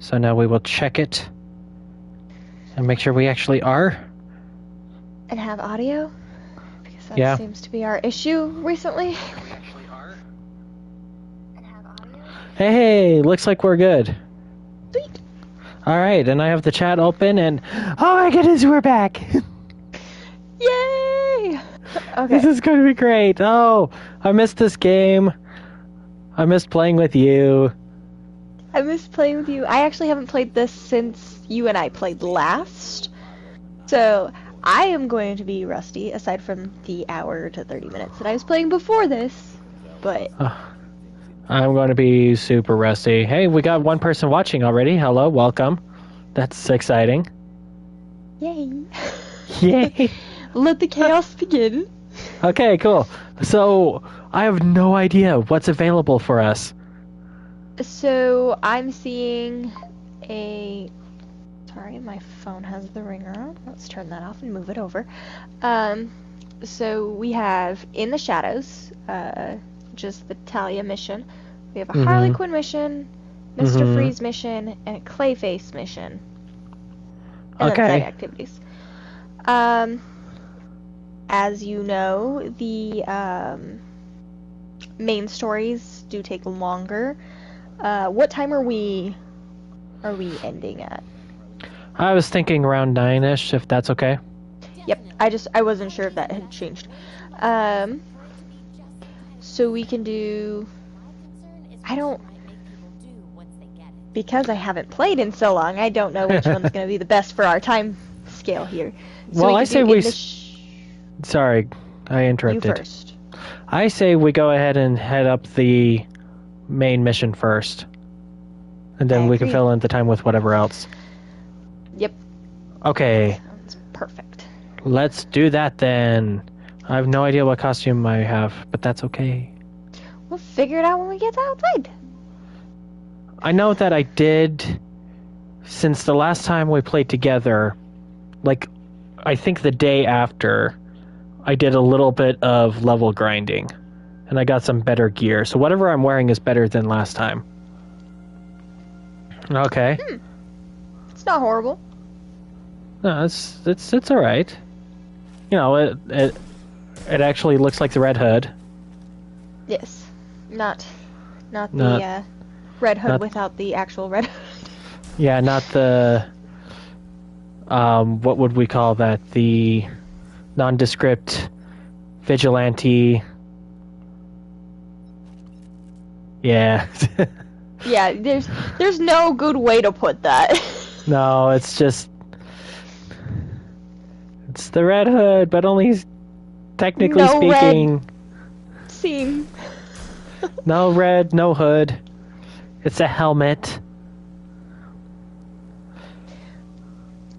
So now we will check it and make sure we actually are. And have audio? Because that seems to be our issue recently. Hey, looks like we're good. Sweet. Alright, and I have the chat open and... Oh my goodness, we're back! Yay! Okay. This is going to be great. Oh, I missed this game. I missed playing with you. I missed playing with you. I actually haven't played this since you and I played last. So, I am going to be rusty, aside from the hour to 30 minutes that I was playing before this. But... I'm going to be super rusty. Hey, we got one person watching already. Hello, welcome. That's exciting. Yay. Yay. Let the chaos begin. Okay, cool. So, I have no idea what's available for us. So, I'm seeing a... Sorry, my phone has the ringer on. Let's turn that off and move it over. So, we have In the Shadows, just the Talia mission. We have a Harley Quinn mission, Mr. Freeze mission, and a Clayface mission. And then side activities. As you know, the main stories do take longer. What time are we ending at? I was thinking around 9-ish, if that's okay. Yep, I wasn't sure if that had changed. So we can do... Because I haven't played in so long, I don't know which one's going to be the best for our time scale here. So well, I say we... Sorry, I interrupted. You first. I say we go ahead and head up the main mission first. And then we can fill in the time with whatever else. Yep. Okay. Sounds perfect. Let's do that then. I have no idea what costume I have, but that's okay. We'll figure it out when we get outside. I know that I did, since the last time we played together, like, I think the day after, I did a little bit of level grinding. And I got some better gear. So whatever I'm wearing is better than last time. Okay. It's not horrible. No, it's all right. You know, it actually looks like the Red Hood. Yes, not the Red Hood without the actual Red Hood. Yeah, not the what would we call that? The nondescript vigilante. Yeah. Yeah, there's no good way to put that. No, it's just... It's the Red Hood, but only technically speaking... Red scene. No red, no hood. It's a helmet.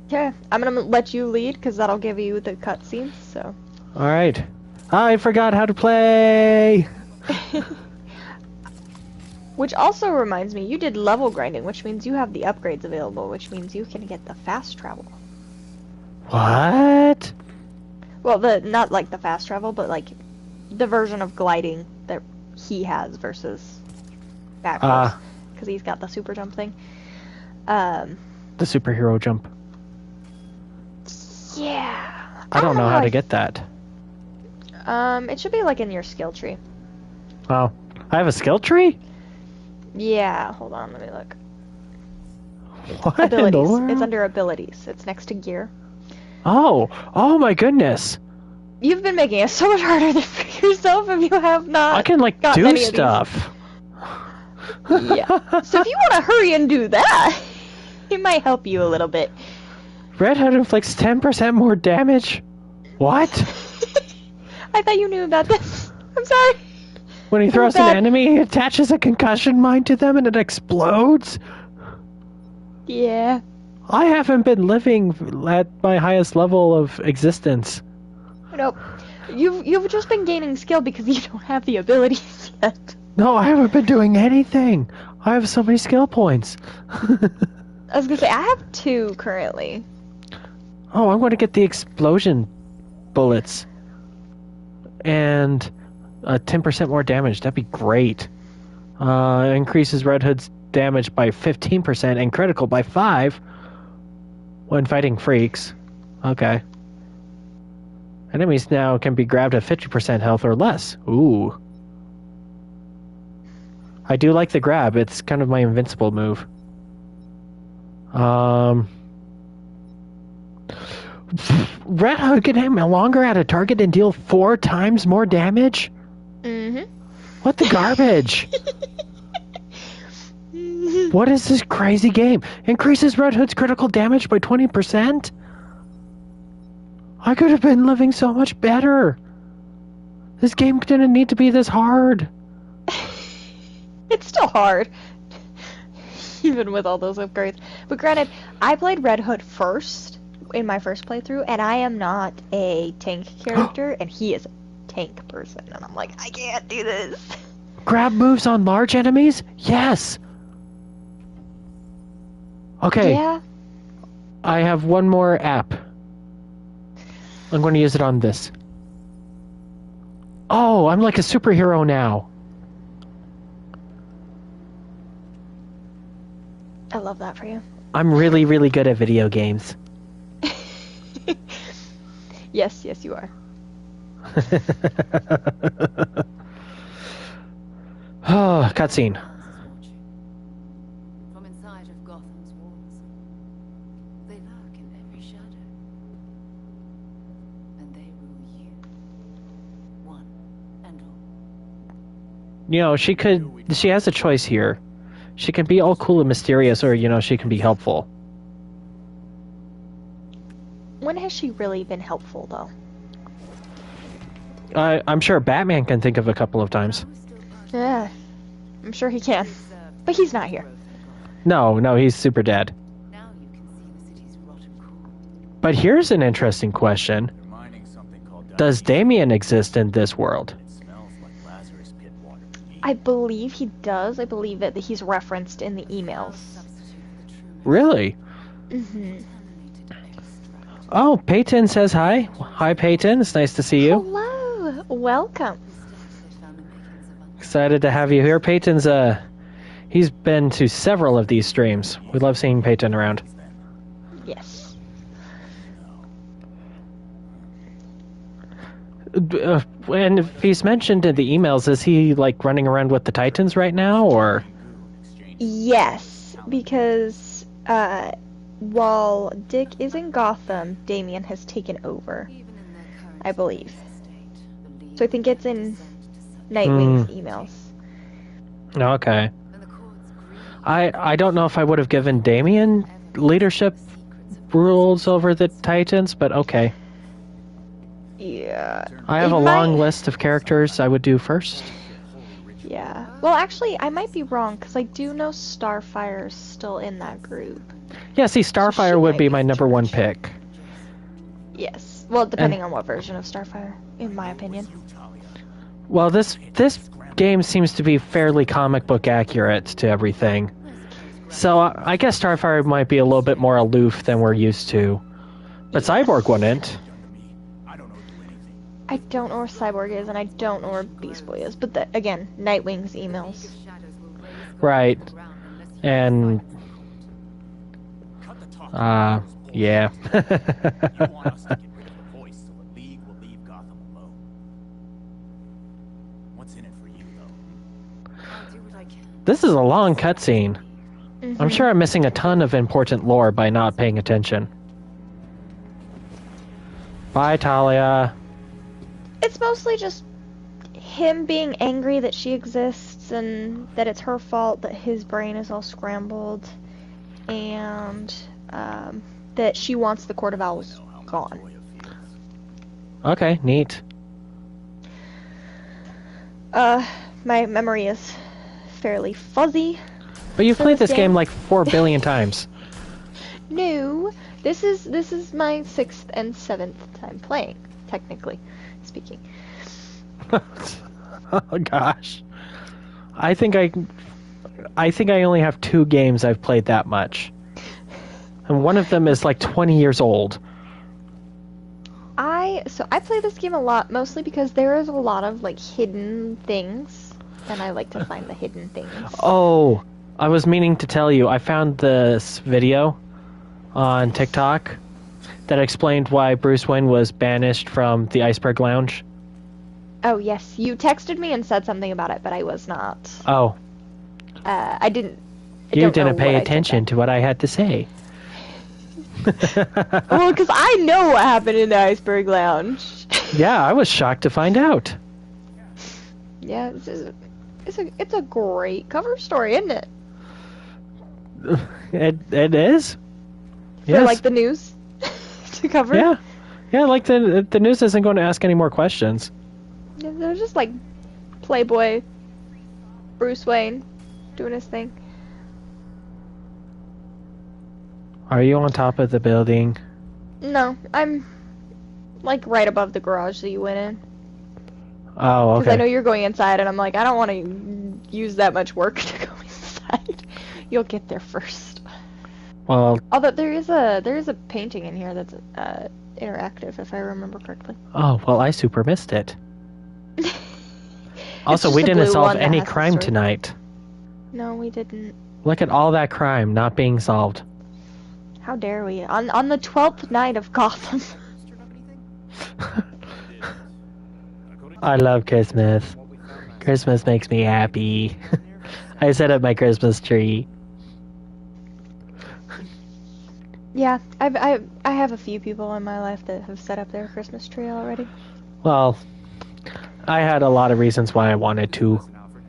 Okay, I'm gonna let you lead, because that'll give you the cutscenes, so... Alright. I forgot how to play! Which also reminds me, you did level grinding, which means you have the upgrades available, which means you can get the fast travel. What? Well, not like the fast travel, but like the version of gliding that he has versus backwards, because he's got the super jump thing. The superhero jump. Yeah. I don't know how to get that. It should be like in your skill tree. Oh. I have a skill tree? Yeah, hold on, let me look. What? Abilities. It's under abilities. It's next to gear. Oh my goodness. You've been making it so much harder for yourself if you have not. I can like do stuff. Yeah. So if you want to hurry and do that, it might help you a little bit. Red Hood inflicts 10% more damage? What? I thought you knew about this. I'm sorry. When he throws an enemy, he attaches a concussion mine to them and it explodes? Yeah. I haven't been living at my highest level of existence. Nope. You've just been gaining skill because you don't have the abilities yet. No, I haven't been doing anything. I have so many skill points. I was gonna say, I have 2 currently. Oh, I'm going to get the explosion bullets. And 10% more damage. That'd be great. Increases Red Hood's damage by 15% and critical by 5 when fighting freaks. Okay. Enemies now can be grabbed at 50% health or less. Ooh. I do like the grab. It's kind of my invincible move. Red Hood can aim longer at a target and deal 4 times more damage? Mm-hmm. What the garbage? What is this crazy game? Increases Red Hood's critical damage by 20%? I could have been living so much better. This game didn't need to be this hard. It's still hard. Even with all those upgrades. But granted, I played Red Hood first in my first playthrough, and I am not a tank character, and he is a tank person. And I'm like, I can't do this. Grab moves on large enemies? Yes. Okay. Yeah. I have one more app. I'm going to use it on this. Oh, I'm like a superhero now. I love that for you. I'm really, really good at video games. Yes, you are. Oh, cutscene. From inside of Gotham's walls, they lurk in every shadow, and they rule you, one and all. You know, she has a choice here. She can be all cool and mysterious, or, you know, she can be helpful. When has she really been helpful, though? I'm sure Batman can think of a couple of times. Yeah, I'm sure he can. But he's not here. No, he's super dead. Now you can see the city's rotten core. But here's an interesting question. Does Damien exist in this world? I believe he does. I believe that he's referenced in the emails. Really? Mm-hmm. Oh, Peyton says hi. Hi, Peyton. It's nice to see you. Hello. Welcome. Excited to have you here. Peyton's, he's been to several of these streams. We love seeing Peyton around. Yes. And if he's mentioned in the emails, is he, like, running around with the Titans right now, or? Yes, because, while Dick is in Gotham, Damien has taken over, I believe. So I think it's in Nightwing's emails. Okay. I don't know if I would have given Damien leadership rules over the Titans, but okay. Yeah. I have a long list of characters I would do first. Yeah. Well, actually, I might be wrong, because I do know Starfire's still in that group. Yeah, see, Starfire would be my number one pick. Yes. Well, depending on what version of Starfire, in my opinion. Well, this game seems to be fairly comic book accurate to everything. So I guess Starfire might be a little bit more aloof than we're used to. But Cyborg wouldn't. I don't know where Cyborg is, and I don't know where Beast Boy is. But again, Nightwing's emails. Right. And... yeah. This is a long cutscene. Mm-hmm. I'm sure I'm missing a ton of important lore by not paying attention. Bye, Talia. It's mostly just him being angry that she exists and that it's her fault that his brain is all scrambled, and that she wants the Court of Owls gone. Okay, neat. My memory is fairly fuzzy. But you've played this game like 4 billion times. No, this is my 6th and 7th time playing, technically speaking. Oh gosh. I think I only have 2 games I've played that much. And one of them is like 20 years old. I play this game a lot, mostly because there is a lot of like hidden things, and I like to find the hidden things. Oh, I was meaning to tell you, I found this video on TikTok that explained why Bruce Wayne was banished from the Iceberg Lounge. Oh, yes. You texted me and said something about it, but I was not. Oh, I didn't. I you don't know didn't pay what I said attention to what I had to say. back. Well, because I know what happened in the Iceberg Lounge. Yeah, I was shocked to find out. Yeah, it's a great cover story, isn't it? It is. For Yes. like the news to cover. Yeah. Yeah, like the news isn't going to ask any more questions. Yeah, they're just like Playboy, Bruce Wayne, doing his thing. Are you on top of the building? No, I'm like right above the garage that you went in. Oh, Because I know okay. you're going inside, and I'm like, I don't want to use that much work to go inside. You'll get there first. Well, Although there is a painting in here that's interactive, if I remember correctly. oh, well, I super missed it. Also, just we the didn't blue solve one that any has the crime story. tonight. No, we didn't. Look at all that crime not being solved. How dare we? On the 12th night of Gotham. I love Christmas. Christmas makes me happy. I set up my Christmas tree. Yeah, I have a few people in my life that have set up their Christmas tree already. Well, I had a lot of reasons why I wanted to. Listen, Alfred.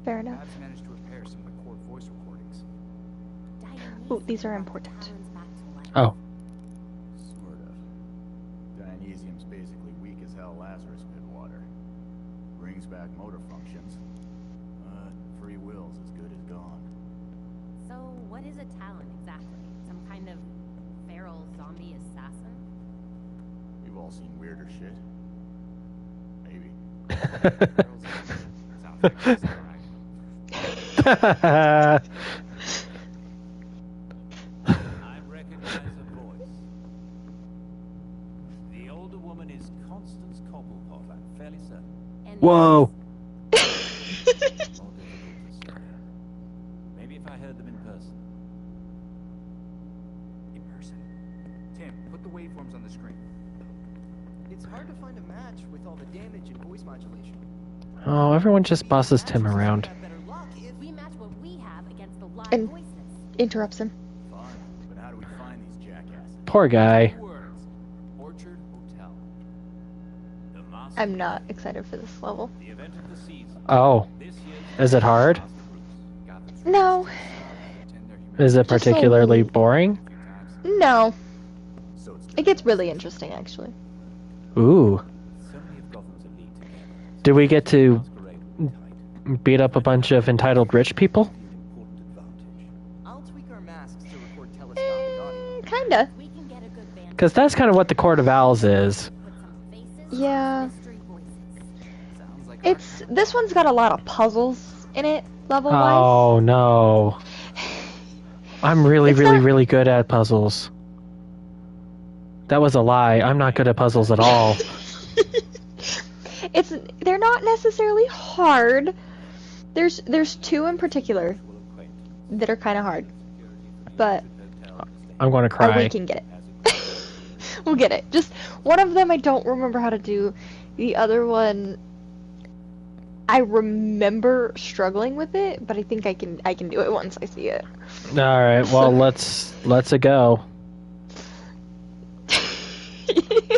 Fair enough. I've managed to repair some record voice recordings. Ooh, these are important. Oh, Sort of. Dionysium's basically weak as hell Lazarus pit water. Brings back motor functions. But free will's as good as gone. So, what is a talent exactly? Some kind of feral zombie assassin? We've all seen weirder shit. Maybe. Sounds like this, alright. I recognize a voice. The older woman is Constance Cobblepot, I'm fairly certain. And whoa. More difficult to say. Maybe if I heard them in person. In person? Tim, put the waveforms on the screen. It's hard to find a match with all the damage and voice modulation. Oh, everyone just bosses Tim around. Have better luck if we match what we have against the live And- voices. Interrupts him. Fun. But how do we find these jackasses? Poor guy. Two words. Orchard Hotel. The master I'm not excited for this level. the event of the season. Oh, This year's is it hard? Gotham's No, pretend they're human Is it Just so particularly weak. boring? a few times. no. So it's It gets really interesting, actually. Ooh. So many of Gotham's elite together. Do we get to Masquerade will be tight. beat up a bunch of entitled rich people? Be an important advantage. I'll tweak our masks to record telescopic audio. Kinda. We can get a good band. Because that's kind of what the Court of Owls is. Put some faces. Yeah. Mystery voices. Sounds like This one's got a lot of puzzles in it, level wise. Oh, no. I'm really, It's really, not- really good at puzzles. That was a lie. I'm not good at puzzles at all. They're not necessarily hard. There's two in particular that are kind of hard, but I'm going to we cry. can get it. We'll get it. Just one of them I don't remember how to do. The other one I remember struggling with it, but I think I can do it once I see it. All right. Well, let's go.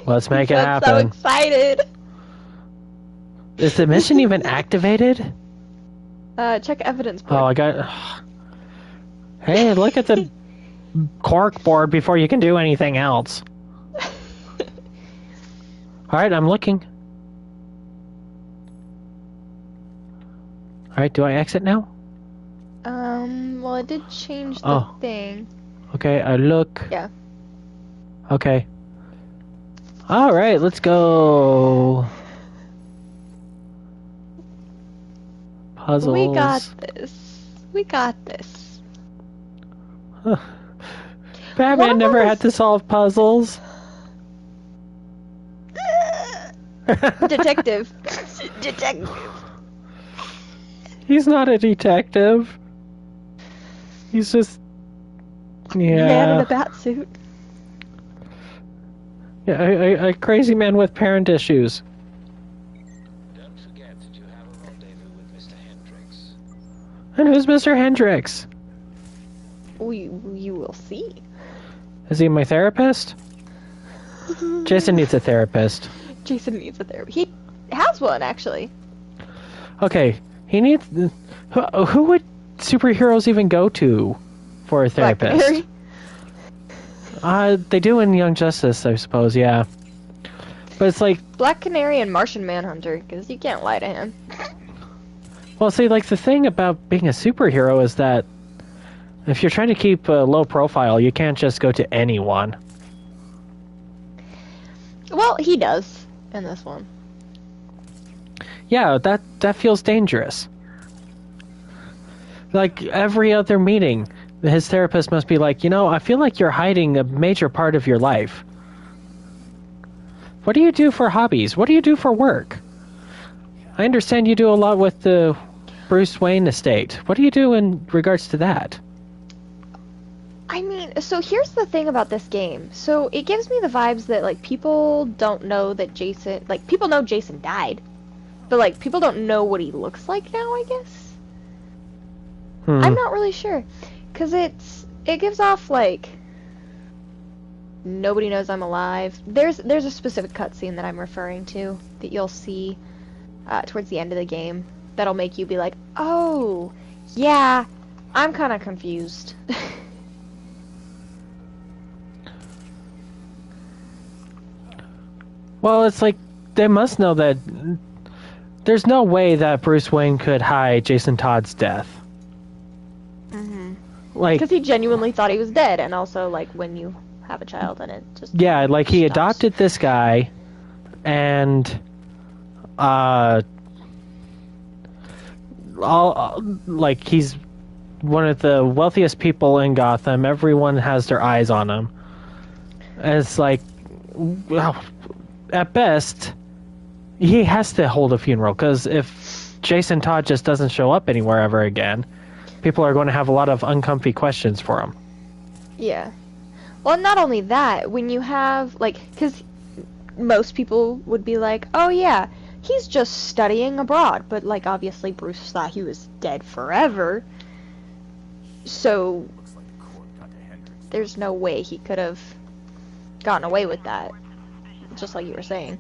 Let's make it I'm so happen. excited. Is the mission even activated? Check evidence Oh, I board. got. Hey, look at the cork board before you can do anything else. All right, I'm looking. All right, do I exit now? Well, it did change the Oh. thing. Okay, I look. Yeah. Okay. All right, let's go. Puzzles. We got this. We got this. Batman One of never them had is- to solve puzzles. Detective. Detective. He's not a detective. He's just Man in yeah, a bat suit. yeah, a crazy man with parent issues. Don't forget that you have a rendezvous with Mr. Hendricks. And who's Mr. Hendricks? You will see. Is he my therapist? Jason needs a therapist. Jason needs a therapy. He has one, actually. Okay, he needs. Who would superheroes even go to for a Black therapist? Canary. They do in Young Justice, I suppose. Yeah, but it's like, Black Canary and Martian Manhunter, because you can't lie to him. well, see, like the thing about being a superhero is that if you're trying to keep a low profile, you can't just go to anyone. Well, he does in this one. Yeah, that feels dangerous. Like every other meeting, his therapist must be like, I feel like you're hiding a major part of your life. What do you do for hobbies? What do you do for work? I understand you do a lot with the Bruce Wayne estate. What do you do in regards to that? I mean, so here's the thing about this game. So it gives me the vibes that, like, people don't know that Jason... Like, people know Jason died. But, like, people don't know what he looks like now, I guess? I'm not really sure. Because it gives off, like... Nobody knows I'm alive. There's a specific cutscene that I'm referring to that you'll see towards the end of the game. That'll make you be like, oh, yeah, I'm kind of confused. Well, it's like they must know that there's no way that Bruce Wayne could hide Jason Todd's death. Mm-hmm. Like, Because he genuinely thought he was dead, and also, like, when you have a child and it just... yeah, like he stops. adopted this guy, and like he's one of the wealthiest people in Gotham. Everyone has their eyes on him. And it's like, well, at best, he has to hold a funeral, because if Jason Todd just doesn't show up anywhere ever again, people are going to have a lot of uncomfy questions for him. Yeah. Well, not only that, when you have, like, because most people would be like, oh yeah, he's just studying abroad, but, like, obviously Bruce thought he was dead forever, so there's no way he could have gotten away with that, just like you were saying.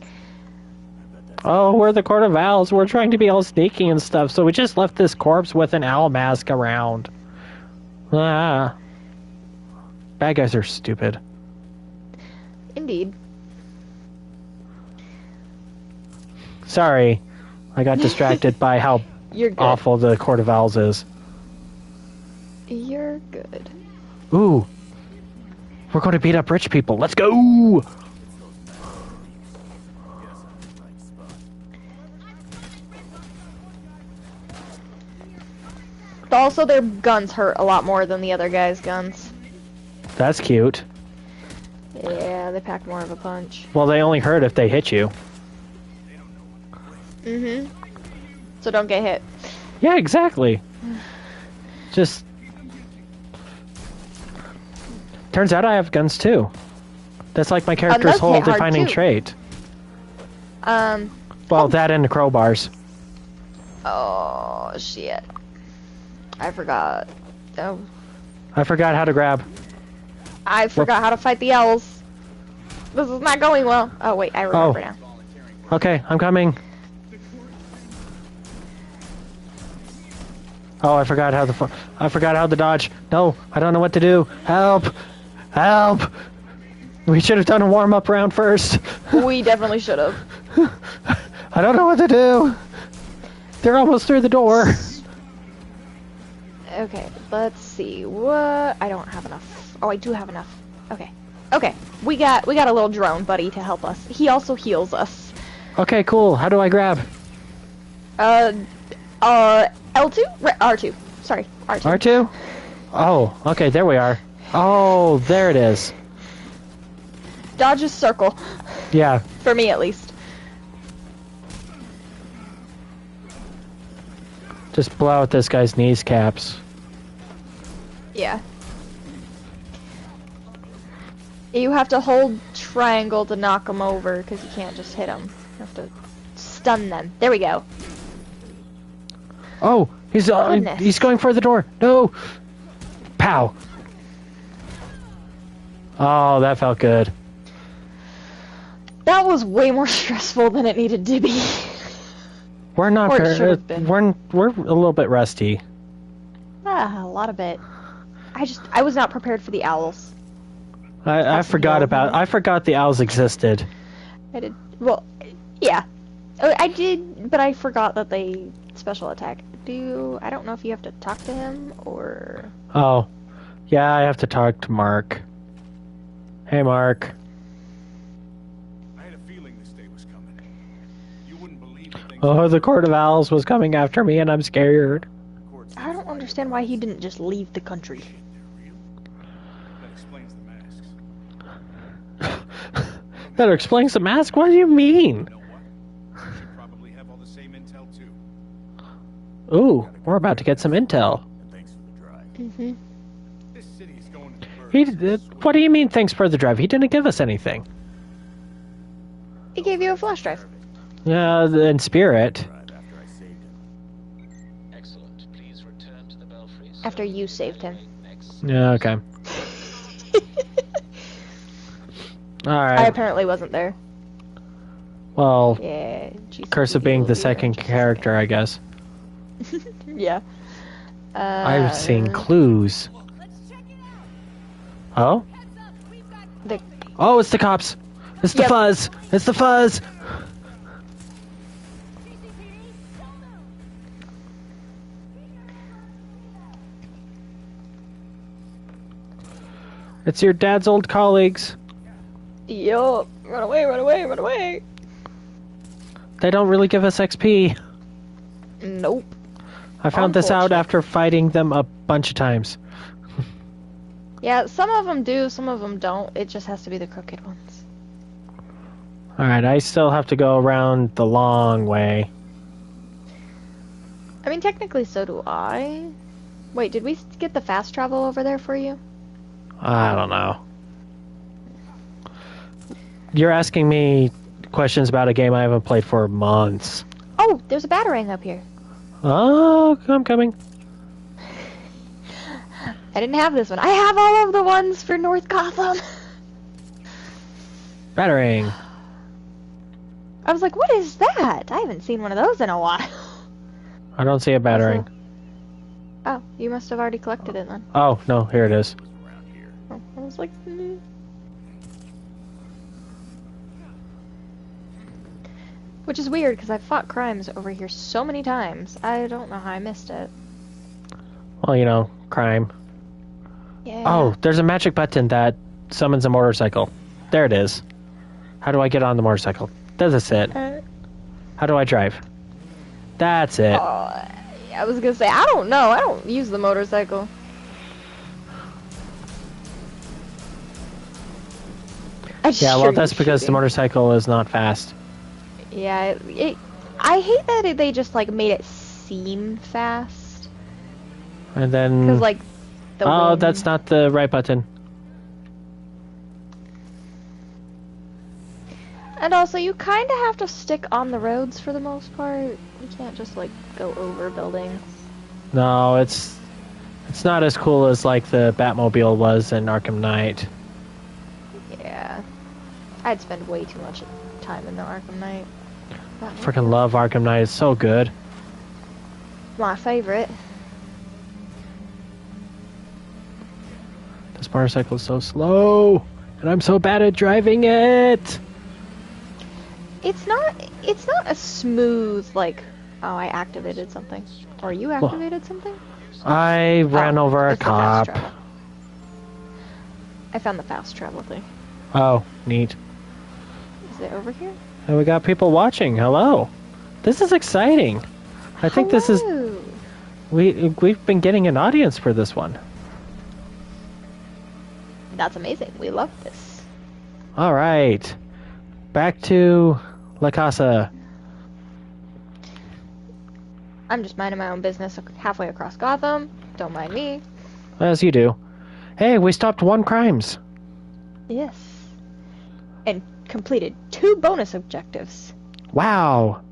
Oh, we're the Court of Owls. We're trying to be all sneaky and stuff, so we just left this corpse with an owl mask around. Ah. Bad guys are stupid. Indeed. Sorry. I got distracted by how You're good. awful the Court of Owls is. You're good. Ooh. We're going to beat up rich people. Let's go! Also, their guns hurt a lot more than the other guy's guns. That's cute. Yeah, they pack more of a punch. Well, they only hurt if they hit you. Mm-hmm. So don't get hit. Yeah, exactly. Just... Turns out I have guns too. That's like my character's those whole hit hard, defining too. trait. Um, Well, that and the crowbars. oh, shit. I forgot. Oh, I forgot how to grab. I forgot how to fight the elves. This is not going well. Oh, wait, I remember now. Okay, I'm coming. Oh, I forgot how the dodge. No, I don't know what to do. Help! Help! We should have done a warm-up round first. We definitely should have. I don't know what to do. They're almost through the door. Okay, let's see. What? I don't have enough. Oh, I do have enough. Okay. Okay. We got a little drone buddy to help us. He also heals us. Okay, cool. How do I grab? L2? R2. Sorry, R2. R2? Oh, okay, there we are. Oh, there it is. Dodge is circle. Yeah. For me, at least. Just blow out this guy's knees caps. Yeah. You have to hold triangle to knock them over, because you can't just hit them. You have to stun them. There we go. Oh, he's Goodness. going for the door. No. Pow. Oh, that felt good. That was way more stressful than it needed to be. We're not Or it very, should have been. we're a little bit rusty. A lot of it. I was not prepared for the owls. I forgot I forgot the owls existed. I did. Well, yeah. I did, but I forgot that they special attack. I don't know if you have to talk to him or. Oh, yeah, I have to talk to Mark. Hey, Mark. I had a feeling this day was coming. You wouldn't believe the things. Oh, the Court of Owls was coming after me, and I'm scared. I don't understand why he didn't just leave the country. They're real. That explains the masks. That explains the mask? What do you mean? You know what? You should probably have all the same intel too. Ooh, we're about to get some intel. And thanks for the drive. Mm-hmm. This city is going to the birds. What do you mean, thanks for the drive? He didn't give us anything. He gave you a flash drive. Yeah, in spirit. Drive after I saved him. Excellent. Please return to the belfry. After you saved him. Yeah, okay. I Alright. apparently wasn't there. Well, Yeah. curse of being the second character, I guess. Yeah. I've seen clues. Oh? The Oh, it's the cops. It's the Yep. fuzz. It's the fuzz. It's your dad's old colleagues. Yup. Run away, run away, run away. They don't really give us XP. Nope. I found this out Unfortunate. after fighting them a bunch of times. Yeah, some of them do, some of them don't. It just has to be the crooked ones. Alright, I still have to go around the long way. I mean, technically, so do I. Wait, did we get the fast travel over there for you? I don't know. You're asking me questions about a game I haven't played for months. Oh, there's a batarang up here. Oh, I'm coming. I didn't have this one. I have all of the ones for North Gotham. Battering. I was like, what is that? I haven't seen one of those in a while. I don't see a battering. Oh, you must have already collected it then. Oh, no, here it is. Around here. Oh, I was like, Which is weird, because I've fought crimes over here so many times. I don't know how I missed it. Well, you know, crime. Yeah. Oh, there's a magic button that summons a motorcycle. There it is. How do I get on the motorcycle? That's it. How do I drive? That's it. I was gonna say, I don't know. I don't use the motorcycle. I just Yeah, well, hear that's you because the shooting. motorcycle is not fast. Yeah, I hate that they just like made it seem fast. And then... Cause like the oh, wind. that's not the right button. And also, you kind of have to stick on the roads for the most part. You can't just like go over buildings. No, it's not as cool as like the Batmobile was in Arkham Knight. Yeah, I'd spend way too much time in the Arkham Knight. Freaking love Arkham Knight. It's so good. My favorite. This motorcycle is so slow, and I'm so bad at driving it. It's not a smooth like. Oh, I activated something. Or you activated something? I ran over a it's the fast cop. travel. I found the fast travel thing. Oh, neat. Is it over here? And we got people watching. Hello. This is exciting. I think this is Hello. we've been getting an audience for this one. That's amazing. We love this. All right. Back to La Casa. I'm just minding my own business halfway across Gotham. Don't mind me. As you do. Hey, we stopped 1 crimes. Yes. And completed 2 bonus objectives. Wow.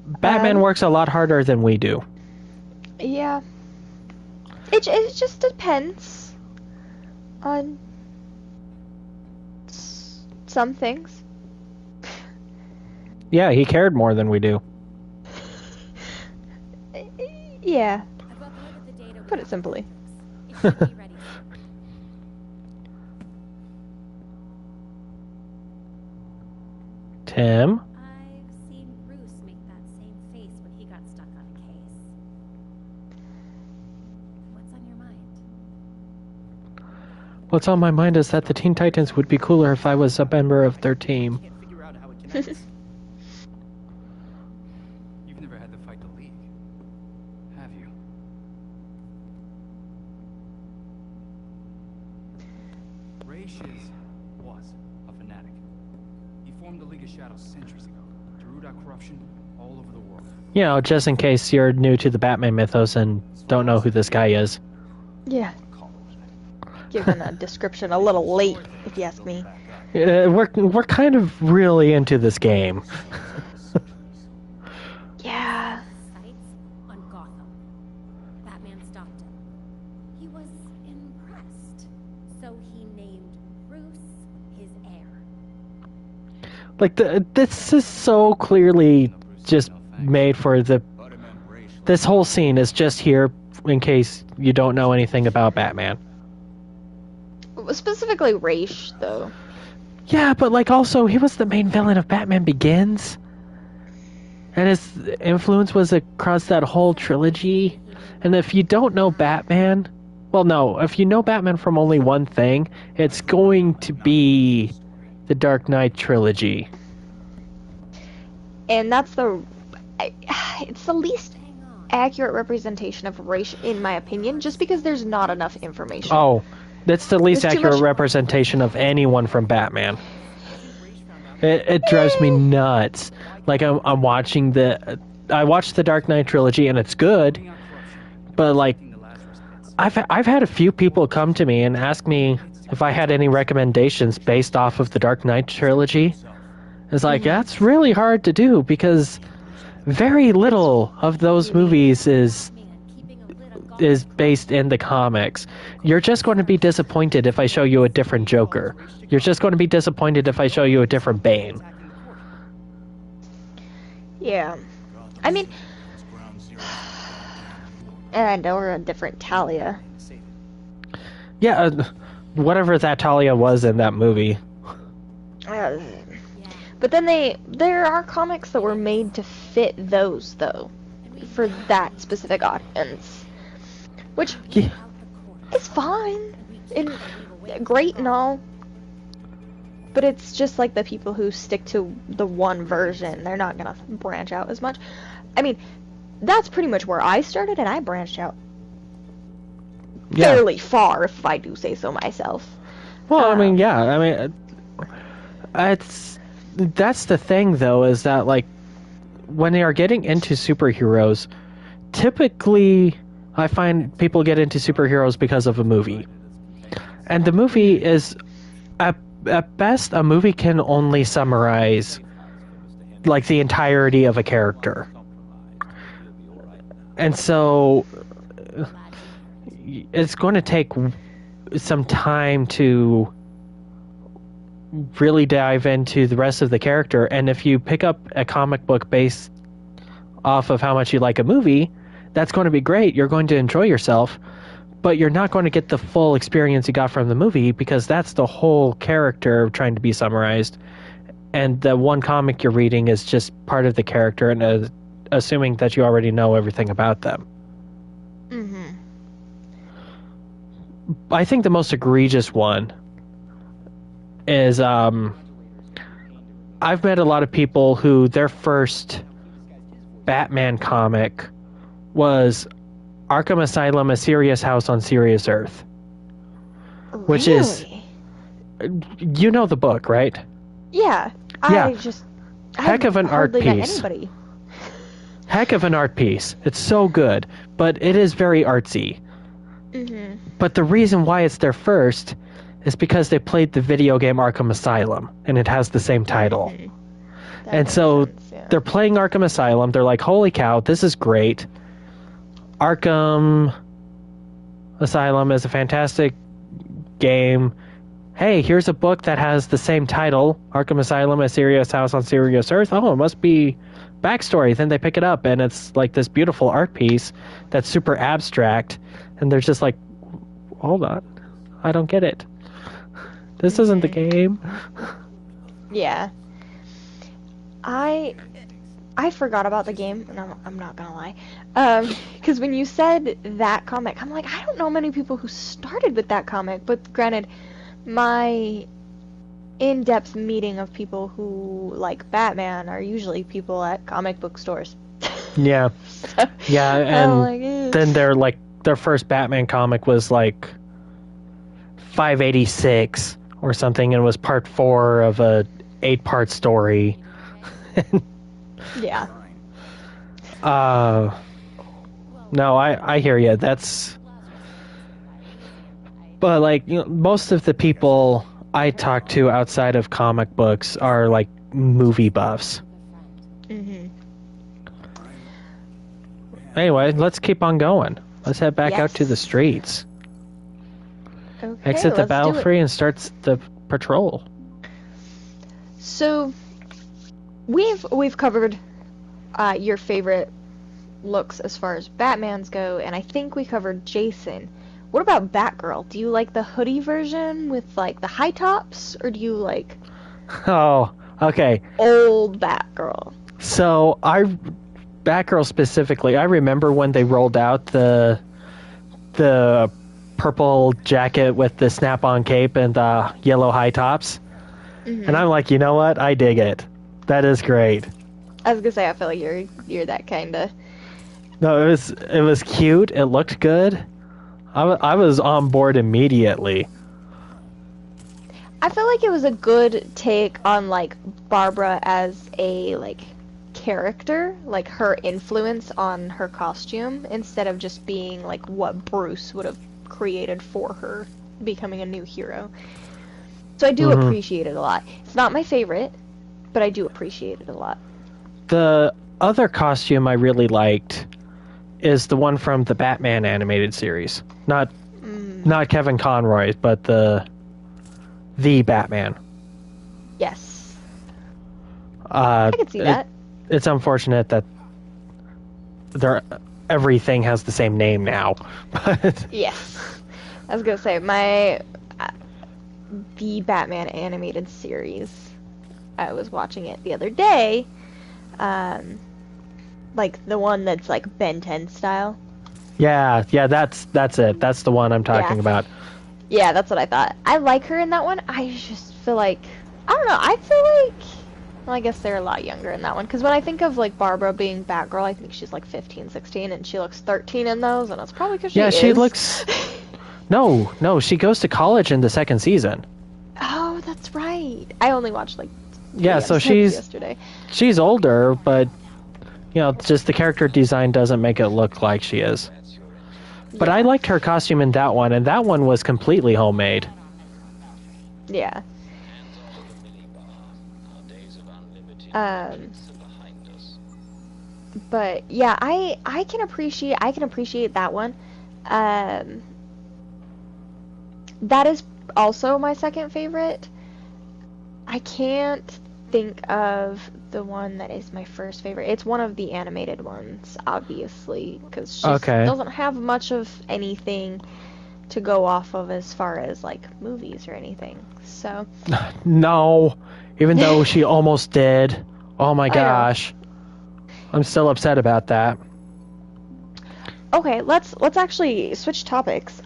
Batman works a lot harder than we do. Yeah. It just depends on some things. Yeah, he cared more than we do. Yeah. I've uploaded the data. Put it simply. It should be ready soon. Tim? I've seen Bruce make that same face when he got stuck on a case. What's on your mind? What's on my mind is that the Teen Titans would be cooler if I was a member of their team. Can't figure out how it connects. You've never had to fight the League, have you? was a fanatic. He formed the League of Shadows centuries ago to root out corruption all over the world. You know, just in case you're new to the Batman mythos and don't know who this guy is. Yeah. Given a description a little late, if you ask me. We're kind of really into this game. Yeah. Sights on Gotham. Batman stopped him. He was impressed, so he named Bruce his heir. Like, this is so clearly just made for this whole scene is just here in case you don't know anything about Batman. Specifically Raish, though. Yeah, but like also he was the main villain of Batman Begins. And his influence was across that whole trilogy. And if you don't know Batman, well no, if you know Batman from only one thing, it's going to be the Dark Knight trilogy. And that's it's the least accurate representation of Raish, in my opinion, just because there's not enough information. Oh, that's the least There's too accurate much- representation of anyone from Batman. It drives me nuts. Like I'm watching I watched the Dark Knight trilogy and it's good, but like I've had a few people come to me and ask me if I had any recommendations based off of the Dark Knight trilogy. It's like that's really hard to do because very little of those movies is based in the comics. You're just going to be disappointed if I show you a different Joker. You're just going to be disappointed if I show you a different Bane. Yeah. I mean, and or a different Talia. Yeah, whatever that Talia was in that movie. But then there are comics that were made to fit those, though, for that specific audience, which Yeah. is fine and great and all. But it's just like the people who stick to the one version, they're not gonna branch out as much. I mean, that's pretty much where I started, and I branched out Yeah. fairly far, if I do say so myself. Well, I mean, yeah. I mean, that's the thing, though, is that like when they are getting into superheroes, typically I find people get into superheroes because of a movie, and the movie is at best a movie can only summarize like the entirety of a character, and so it's going to take some time to really dive into the rest of the character. And if you pick up a comic book based off of how much you like a movie, that's going to be great. You're going to enjoy yourself, but you're not going to get the full experience you got from the movie because that's the whole character trying to be summarized. And the one comic you're reading is just part of the character and assuming that you already know everything about them. Mm-hmm. I think the most egregious one is I've met a lot of people who their first Batman comic was Arkham Asylum, A Serious House on Serious Earth. Which is- Really? You know the book, right? Yeah. Yeah. I Heck of an art hardly met piece. anybody. heck of an art piece. It's so good, but it is very artsy. Mm-hmm. But the reason why it's their first is because they played the video game Arkham Asylum, and it has the same title. Mm-hmm. That And makes so sense, yeah. they're playing Arkham Asylum. They're like, holy cow, this is great. Arkham Asylum is a fantastic game. Hey, here's a book that has the same title, Arkham Asylum, a serious house on serious earth. Oh, it must be backstory. Then they pick it up, and it's like this beautiful art piece that's super abstract. And they're just like, hold on, I don't get it. This isn't the game. Yeah. I forgot about the game, and I'm not gonna lie. Because when you said that comic, I'm like, I don't know many people who started with that comic, but granted, my in-depth meeting of people who like Batman are usually people at comic book stores. Yeah. So, Yeah, I'm and like, eh. then their first Batman comic was like 586 or something, and it was part 4 of a 8-part story. Yeah. No, I hear you. But like, you know, most of the people I talk to outside of comic books are like movie buffs. Mm-hmm. Anyway, let's keep on going. Let's head back out to the streets. Okay, Exit the let's do it. Battlefree and starts the patrol. So, we've covered your favorite looks as far as Batman's go, and I think we covered Jason. What about Batgirl? Do you like the hoodie version with like the high tops, or do you like Oh, okay. old Batgirl? So Batgirl specifically, I remember when they rolled out the purple jacket with the snap-on cape and the yellow high tops. Mm-hmm. And I'm like, you know what? I dig it. That is great. I was gonna say, I feel like you're that kind of. No, it was cute. It looked good. I was on board immediately. I feel like it was a good take on like Barbara as a like character, like her influence on her costume, instead of just being like what Bruce would have created for her, becoming a new hero. So I do appreciate it a lot. It's not my favorite, but I do appreciate it a lot. The other costume I really liked is the one from the Batman animated series. Not Kevin Conroy, but the Batman. Yes. I can see that. It's unfortunate that everything has the same name now. But Yes. I was gonna say, the Batman animated series, I was watching it the other day, like the one that's like Ben 10 style. yeah, that's it. That's the one I'm talking about. Yeah, that's what I thought. I like her in that one. I just feel like, I don't know, I feel like, well, I guess they're a lot younger in that one, because when I think of like Barbara being Batgirl, I think she's like 15, 16, and she looks 13 in those, and that's probably because she is. She looks... No, she goes to college in the second season. Oh, that's right. I only watched like So episodes yesterday. she's older, but you know, just the character design doesn't make it look like she is. But I liked her costume in that one, and that one was completely homemade. Yeah. But yeah, I can appreciate that one. That is also my second favorite. I can't think of the one that is my first favorite. It's one of the animated ones, obviously, because she doesn't have much of anything to go off of as far as like movies or anything. So No, even though she almost did. Oh my gosh, I'm still upset about that. Okay, let's actually switch topics.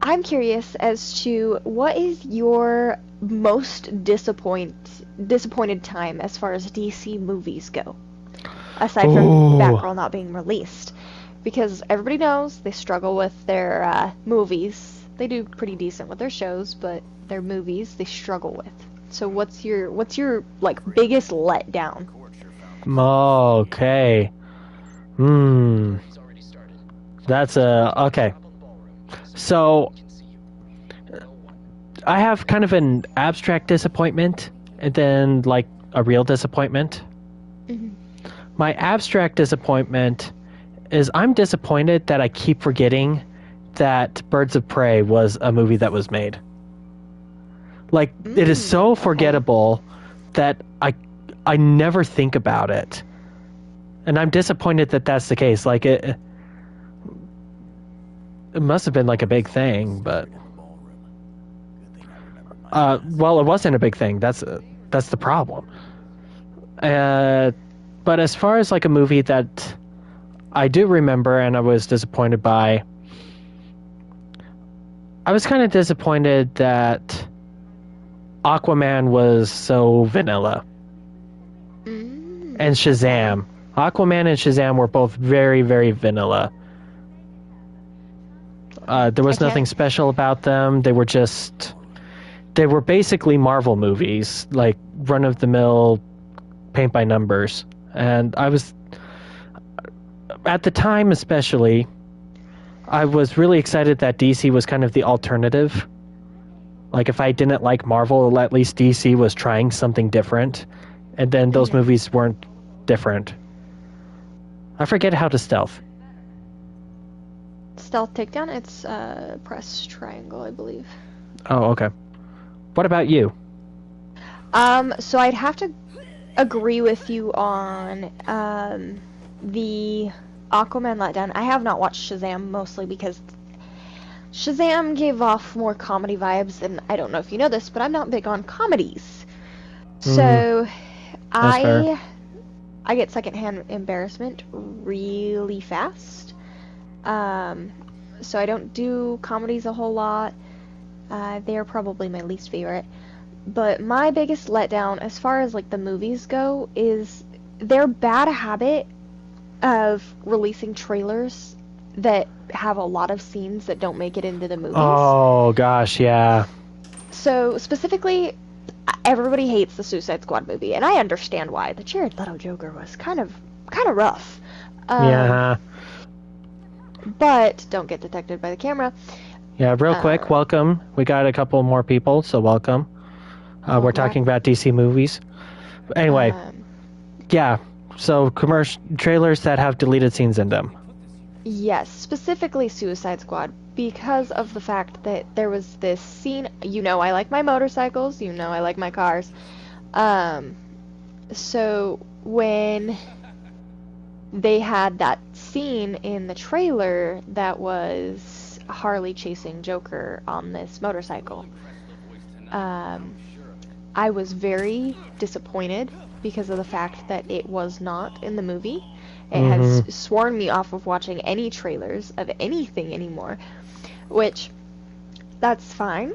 I'm curious as to what is your most disappointed time as far as DC movies go, aside from Batgirl not being released, because everybody knows they struggle with their movies. They do pretty decent with their shows, but their movies they struggle with. So what's your like biggest letdown? Okay. Hmm. He's already started. That's okay. Up on the ballroom. So Can see you. No one. I have kind of an abstract disappointment and then like a real disappointment. Mhm. My abstract disappointment is I'm disappointed that I keep forgetting that Birds of Prey was a movie that was made. Like it is so okay. forgettable that I never think about it. And I'm disappointed that that's the case. Like it must have been like a big thing, but well, it wasn't a big thing. That's the problem. But as far as like a movie that I do remember and I was disappointed by, I was kind of disappointed that Aquaman was so vanilla. Mm. And Shazam. Aquaman and Shazam were both very, very vanilla. There was Okay. nothing special about them. They were basically Marvel movies, like run-of-the-mill, paint by numbers. And I was, at the time especially, I was really excited that DC was kind of the alternative. Like if I didn't like Marvel, at least DC was trying something different. And then those movies weren't different. I forget how to stealth. Stealth takedown. It's press triangle, I believe. Oh, okay. What about you? So I'd have to agree with you on the Aquaman letdown. I have not watched Shazam mostly because Shazam gave off more comedy vibes, and I don't know if you know this, but I'm not big on comedies. So That's fair. I get secondhand embarrassment really fast. So I don't do comedies a whole lot. They are probably my least favorite. But my biggest letdown, as far as like the movies go, is their bad habit of releasing trailers that have a lot of scenes that don't make it into the movies. Oh gosh, yeah. So specifically, everybody hates the Suicide Squad movie, and I understand why. The Jared Leto Joker was kind of rough. Yeah. But don't get detected by the camera. Yeah, real quick, welcome. We got a couple more people, so welcome. We're talking about DC movies. Anyway, yeah. So trailers that have deleted scenes in them. Yes, specifically Suicide Squad, because of the fact that there was this scene. You know, I like my motorcycles. You know, I like my cars. So when they had that scene in the trailer that was Harley chasing Joker on this motorcycle, I was very disappointed because of the fact that it was not in the movie. It has sworn me off of watching any trailers of anything anymore, which, that's fine.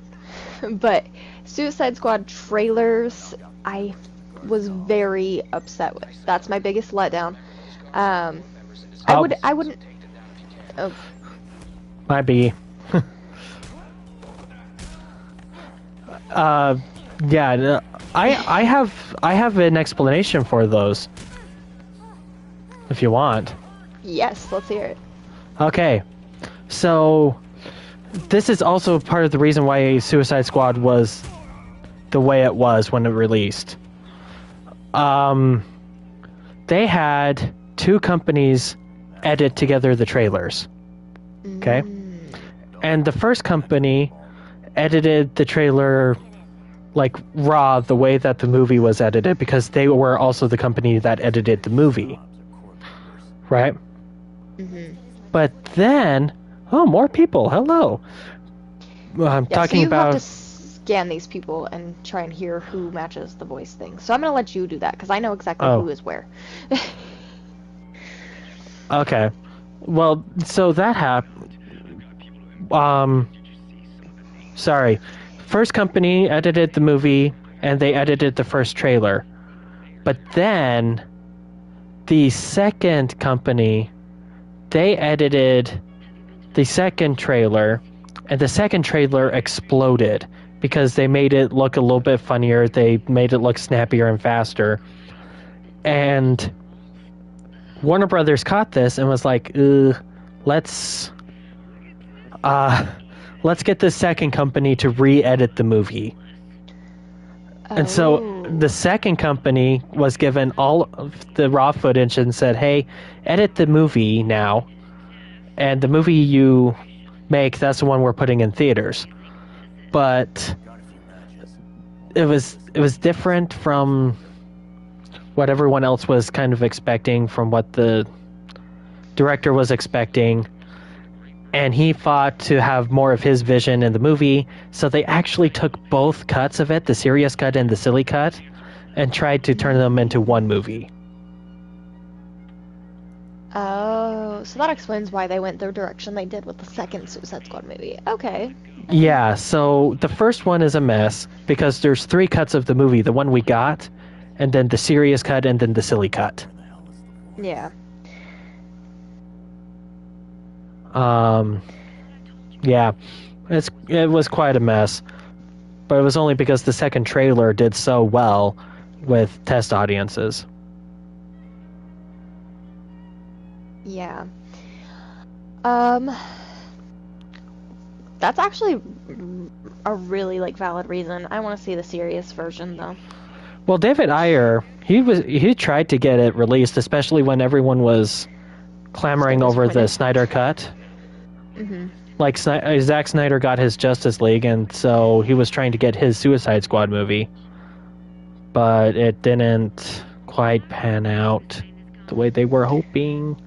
But Suicide Squad trailers, I was very upset with. That's my biggest letdown. I wouldn't. Oh. Might be. Yeah, I have an explanation for those. If you want. Yes, let's hear it. Okay, so this is also part of the reason why Suicide Squad was the way it was when it released. They had two companies edit together the trailers. Okay? And the first company edited the trailer like raw, the way that the movie was edited, because they were also the company that edited the movie. Right? But then, oh, more people. Hello. I'm talking so you about. have to scan these people and try and hear who matches the voice thing. So I'm gonna let you do that because I know exactly who is where. Okay. Well, so that happened. Sorry. First company edited the movie and they edited the first trailer. But then the second company, they edited the second trailer, and the second trailer exploded because they made it look a little bit funnier. They made it look snappier and faster. And Warner Brothers caught this and was like, let's get the second company to re-edit the movie. And so the second company was given all of the raw footage and said, hey, edit the movie now. And the movie you make, that's the one we're putting in theaters. But it was different from what everyone else was kind of expecting, from what the director was expecting. And he fought to have more of his vision in the movie, so they actually took both cuts of it, the serious cut and the silly cut, and tried to turn them into one movie. Oh, so that explains why they went the direction they did with the second Suicide Squad movie. Okay. Yeah, so the first one is a mess, because there's 3 cuts of the movie, the one we got, and then the serious cut, and then the silly cut. Yeah. Yeah, it was quite a mess, but it was only because the second trailer did so well with test audiences. Yeah. That's actually a really valid reason. I want to see the serious version though. Well, David Ayer, he tried to get it released, especially when everyone was clamoring over the Snyder cut. Mm-hmm. Like Zack Snyder got his Justice League, and so he was trying to get his Suicide Squad movie, but it didn't quite pan out the way they were hoping.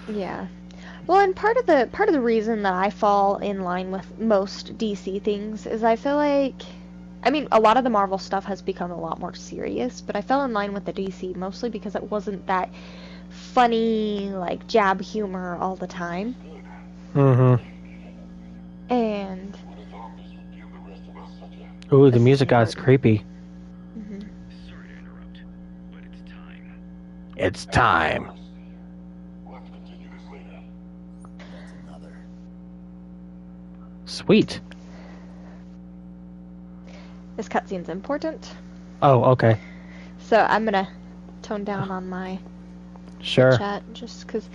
Yeah. Well, and part of the reason that I fall in line with most DC things is I feel like, I mean, a lot of the Marvel stuff has become a lot more serious, but I fell in line with the DC mostly because it wasn't that funny, jab humor all the time. Mm-hmm. And Ooh, the music got creepy. Mm-hmm. Sorry to interrupt, but it's time. It's time. Let's continue this later. That's another. Sweet. This cutscene's important, Oh, okay. so I'm gonna tone down on my Sure. chat just because.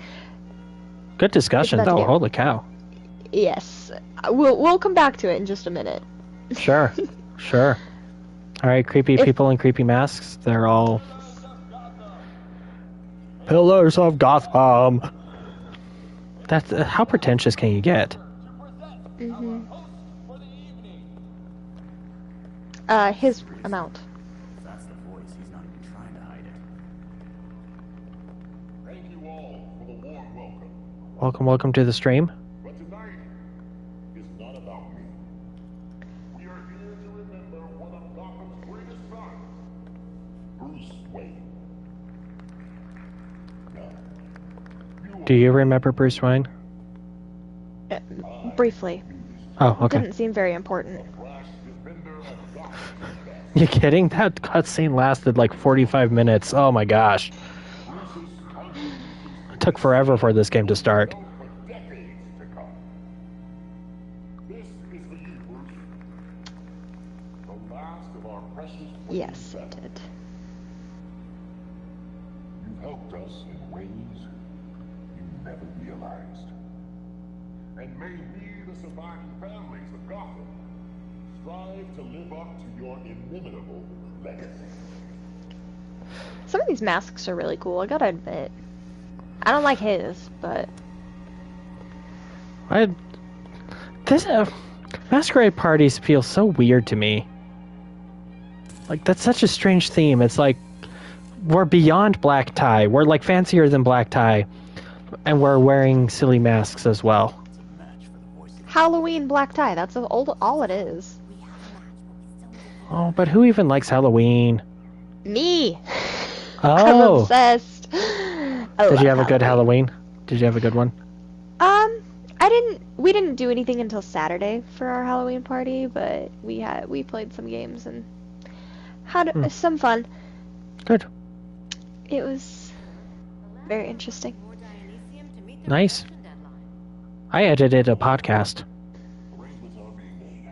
Good discussion, It's about to though. get- Holy cow. Yes, we'll come back to it in just a minute. Sure. Sure. All right, creepy people in creepy masks. They're all pillars of Gotham. That's how pretentious can you get? Mm-hmm. His amount. If that's the voice, he's not even trying to hide it. Thank you all for the warm Welcome, welcome. welcome to the stream. But tonight is not about me. We are here to remember one of Gotham's greatest sons, Bruce Wayne. Now, Do you remember Bruce Wayne? Briefly. Oh, okay. Didn't seem very important. Flash defender of Gotham. You kidding? That cutscene lasted like 45 minutes. Oh my gosh. It took forever for this game to start. For decades to come. This is for you, Bruce. The last of our precious Wayne Yes, it family. did. You helped us in ways you never realized. And may we, the surviving families of Gotham, strive to live up to your inimitable legacy. Some of these masks are really cool, I gotta admit. I don't like his, but This masquerade parties feel so weird to me. Like, that's such a strange theme. It's like we're beyond black tie. We're like fancier than black tie, and we're wearing silly masks as well. Halloween black tie, that's all it is. Oh, but who even likes Halloween? Me! I'm Oh, obsessed. did you have a good Halloween? Did you have a good one? We didn't do anything until Saturday for our Halloween party, but we played some games and had some fun. Good. It was very interesting. Nice. I edited a podcast. Arrangements are being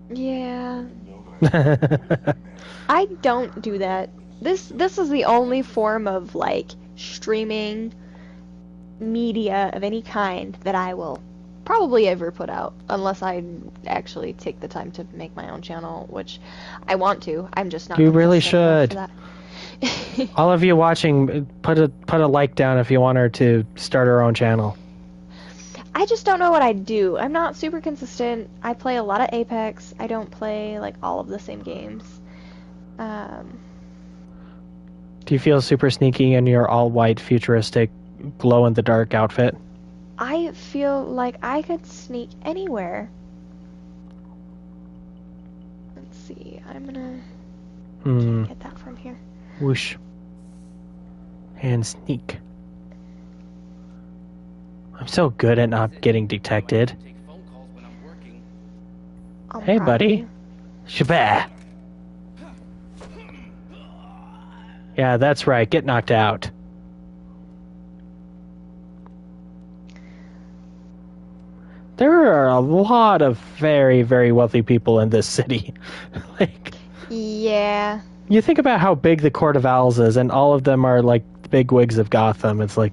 made. Yeah, I don't do that. This is the only form of like streaming media of any kind that I will probably ever put out, unless I actually take the time to make my own channel, which I want to. I'm just not. You really consistent should. enough for that. All of you watching, put a like down if you want her to start her own channel. I just don't know what I do. I'm not super consistent. I play a lot of Apex. I don't play like all of the same games. Do you feel super sneaky in your all-white, futuristic, glow-in-the-dark outfit? I feel like I could sneak anywhere. Let's see. I'm gonna get that from here. Whoosh. And sneak. I'm so good at not getting detected. Take phone calls when I'm working. I'm Hey, proud of buddy. you. Shabah. Yeah, that's right. Get knocked out. There are a lot of very, very wealthy people in this city. Like, Yeah. you think about how big the Court of Owls is, and all of them are like big wigs of Gotham. It's like,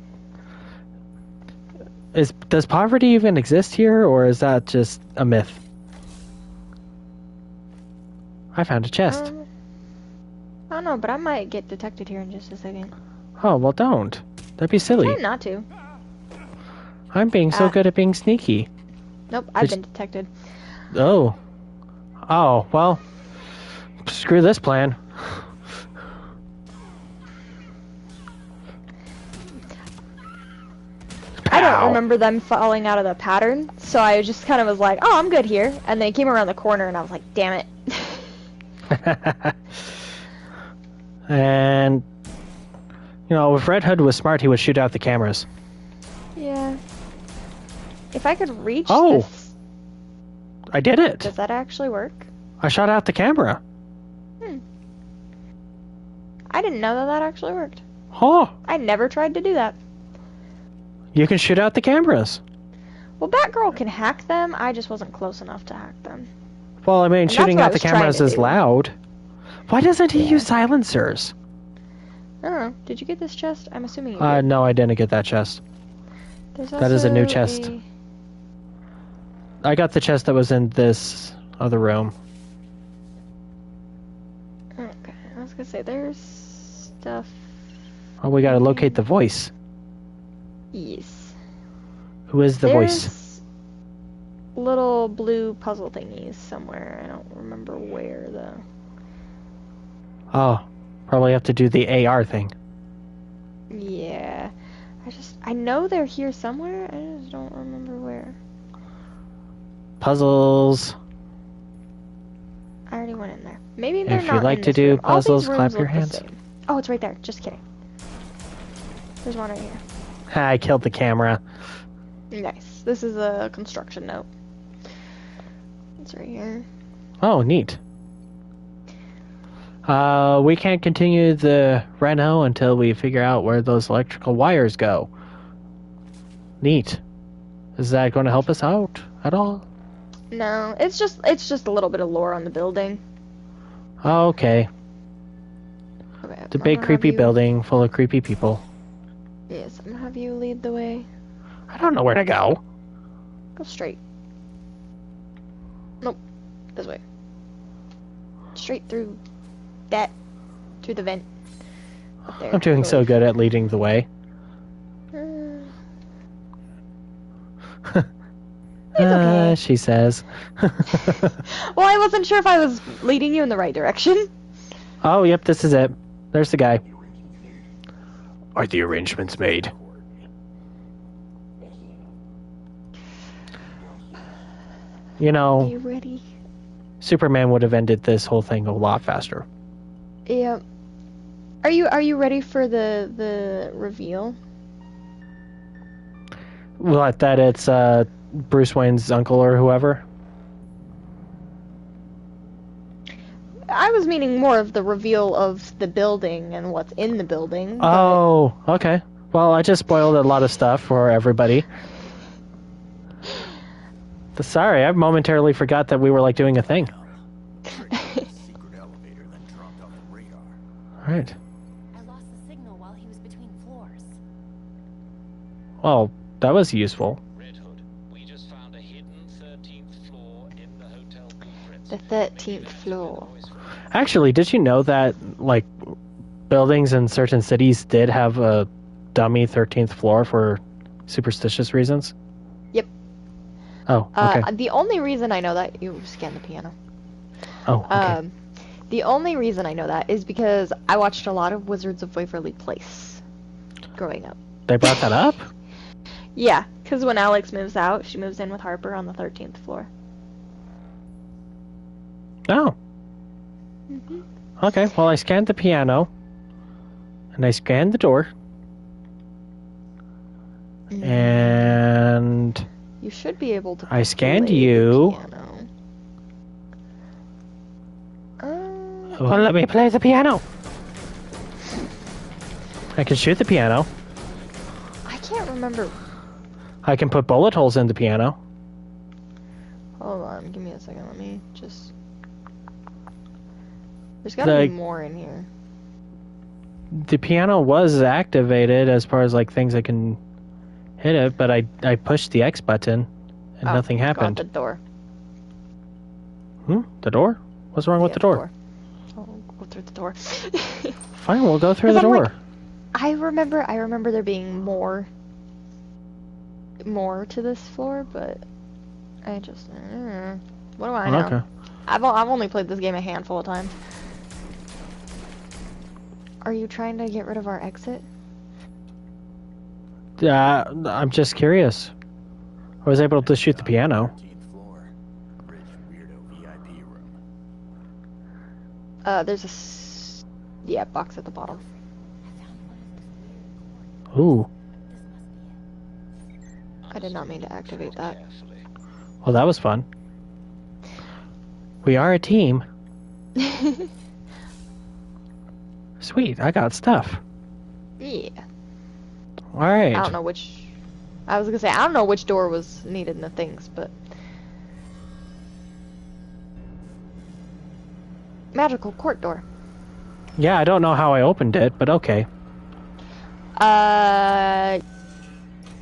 does poverty even exist here, or is that just a myth? I found a chest. I don't know, but I might get detected here in just a second. Oh, well, don't. That'd be silly. Try not to. I'm being so good at being sneaky. Nope, I've been detected. Oh. Oh, well, screw this plan. I don't Pow. remember them falling out of the pattern, so I just kind of was like, oh, I'm good here. And they came around the corner, and I was like, damn it. And, you know, if Red Hood was smart, he would shoot out the cameras. Yeah. If I could reach Oh. this, I did it. does that actually work? I shot out the camera. I didn't know that actually worked. Oh, I never tried to do that. you can shoot out the cameras. Well, Batgirl can hack them. I just wasn't close enough to hack them. Well, I mean, And that's shooting what I out the was trying cameras to is do. loud. Why doesn't he use silencers? I don't know. Did you get this chest? I'm assuming you did. No, I didn't get that chest. There's that is a new also chest. I got the chest that was in this other room. Okay, I was gonna say there's stuff. Oh, we gotta locate the voice. Yes. Who is the voice? There's little blue puzzle thingies somewhere. I don't remember where though. Oh, probably have to do the AR thing. Yeah. I know they're here somewhere. I just don't remember where. Puzzles. I already went in there. Maybe they're If not you'd like in to this do room. All these puzzles, rooms clap your look the hands. same. Oh, it's right there. Just kidding. There's one right here. Ha, I killed the camera. Nice. This is a construction note. It's right here. Oh, neat. We can't continue the reno until we figure out where those electrical wires go. Neat. Is that going to help us out at all? No, it's just a little bit of lore on the building. Oh, okay. Okay, It's a I'm big gonna creepy have you- building full of creepy people. Yes, I'm gonna have you lead the way. I don't know where to go. Go straight. Nope. This way. Straight through through the vent. Up there, I'm doing I so believe. good at leading the way. It's okay. She says. Well, I wasn't sure if I was leading you in the right direction. Oh, yep, this is it. There's the guy. Are the arrangements made? You Are know, you ready? Superman would have ended this whole thing a lot faster. Yeah. Are you ready for the reveal? Well, that it's Bruce Wayne's uncle or whoever. I was meaning more of the reveal of the building and what's in the building. but- Oh, okay. Well, I just spoiled a lot of stuff for everybody. Sorry, I momentarily forgot that we were like doing a thing. Right. I lost the signal while he was between floors. Well, that was useful. Red Hood, we just found a hidden 13th floor in the hotel blueprints. The 13th floor. Actually, did you know that, like, buildings in certain cities did have a dummy 13th floor for superstitious reasons? Yep. Oh, okay. The only reason I know that you scanned the piano. Oh, okay. The only reason I know that is because I watched a lot of Wizards of Waverly Place growing up. They brought that up? Yeah, because when Alex moves out, she moves in with Harper on the 13th floor. Oh. Okay, well, I scanned the piano. And I scanned the door. And You should be able to I scanned play you. the piano. Well, let me play the piano. I can shoot the piano. I can't remember. I can put bullet holes in the piano. Hold on, give me a second. Let me just... There's gotta be more in here. The piano was activated as far as like things I can hit it, but I pushed the X button and nothing happened. The door. The door? What's wrong with the door? I'll go through the door. Fine, we'll go through the door. Like, I remember there being more to this floor, but I just what do I know? Okay. I've only played this game a handful of times. Are you trying to get rid of our exit? I'm just curious. I was able to shoot the piano. 13th floor. Rich weirdo VIP room. There's a box at the bottom. Ooh. I did not mean to activate that. Well, that was fun. We are a team. Sweet, I got stuff. Yeah. Alright. I don't know which... I was gonna say, I don't know which door was needed in the things, but... Magical court door. Yeah, I don't know how I opened it, but okay.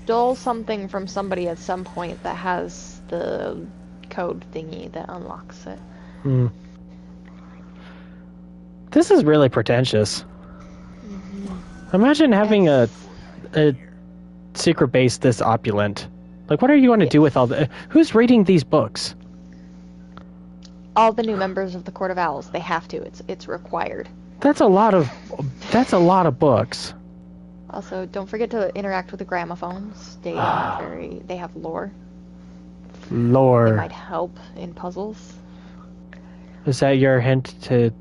Stole something from somebody at some point that has the code thingy that unlocks it. This is really pretentious. Imagine having a secret base this opulent. Like, what are you going to do with all the... Who's reading these books? All the new members of the Court of Owls. They have to. It's required. That's a lot of books. Also, don't forget to interact with the gramophones. They have lore. They Lore. might help in puzzles. Is that your hint to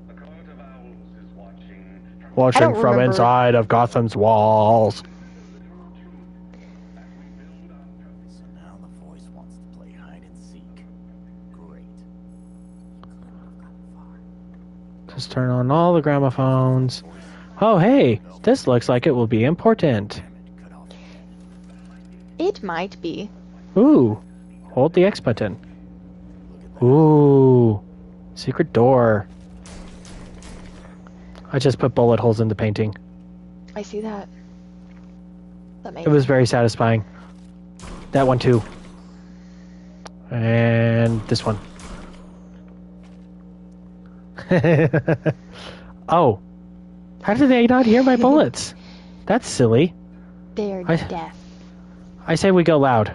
The Court of Owls is watching watching don't from remember. inside of Gotham's walls? So now the voice wants to play hide and seek. Great. Couldn't have gotten far. Just turn on all the gramophones. Oh, hey, this looks like it will be important. Cut off. It might be. Ooh, hold the X button. Ooh, secret door. I just put bullet holes in the painting. I see that. It was very satisfying. That one too. And this one. Oh. How did they not hear my bullets? That's silly. They're I- deaf. I say we go loud.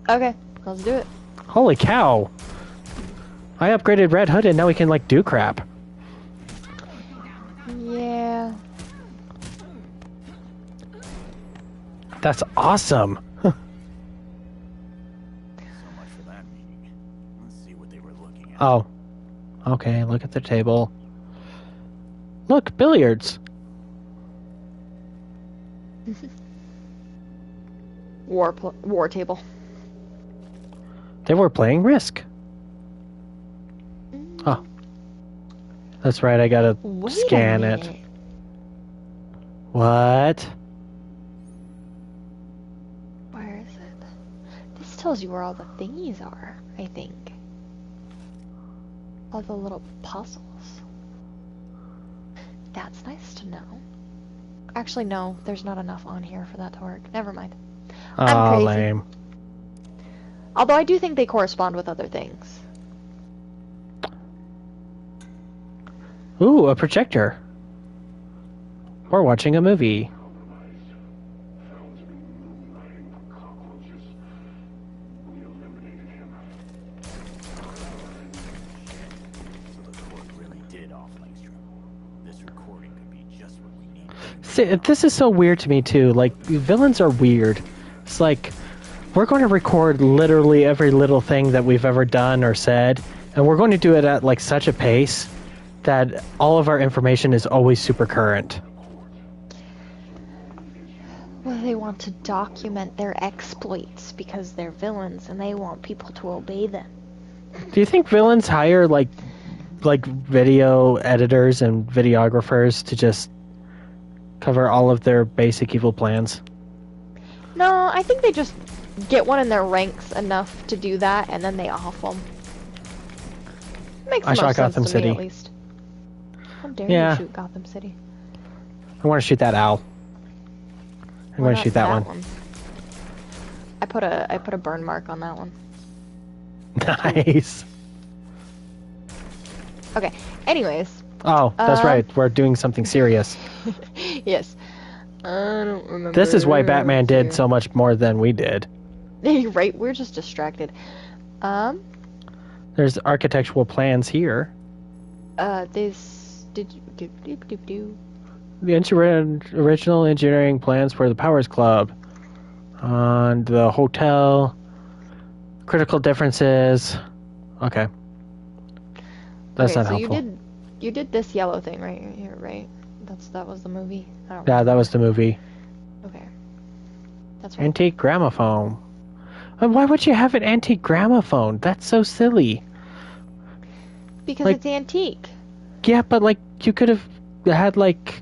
Okay, let's do it. Holy cow. I upgraded Red Hood and now we can, like, do crap. Yeah. That's awesome. So much for that meeting. Let's see what they were looking at. Oh. Okay, look at the table. Look, billiards. War table. They were playing Risk. Oh. That's right, I gotta Wait scan a it. minute. What? Where is it? This tells you where all the thingies are, I think. All the little puzzles. That's nice to know. Actually, no, there's not enough on here for that to work. Never mind. I'm Oh, crazy. lame. Although I do think they correspond with other things. Ooh, a projector. We're watching a movie. So the court really did off Langstrom. This recording could be just what we need. See, this is so weird to me too. Like, villains are weird. It's like, we're going to record literally every little thing that we've ever done or said, and we're going to do it at like such a pace that all of our information is always super current. Well, they want to document their exploits because they're villains and they want people to obey them. Do you think villains hire like video editors and videographers to just cover all of their basic evil plans? No, I think they just get one in their ranks enough to do that, and then they off them. Makes I the shot most sense Gotham to City. me, at least. How dare Yeah. you shoot Gotham City? I want to shoot that owl. I'm Why going to not shoot that one. I put a burn mark on that one. Nice. Okay. Anyways, Oh, that's right. We're doing something serious. yes. I don't remember. This is why Batman did so much more than we did. Right, we're just distracted. There's architectural plans here. This did do. The original engineering plans for the Powers Club. And the hotel. Critical differences. Okay. That's Okay, not so helpful. you did this yellow thing right here, right? That was the movie. I don't Yeah, remember. that was the movie. Okay. That's right. Antique gramophone. And why would you have an antique gramophone? That's so silly. Because like- it's antique. Yeah, but like you could have had like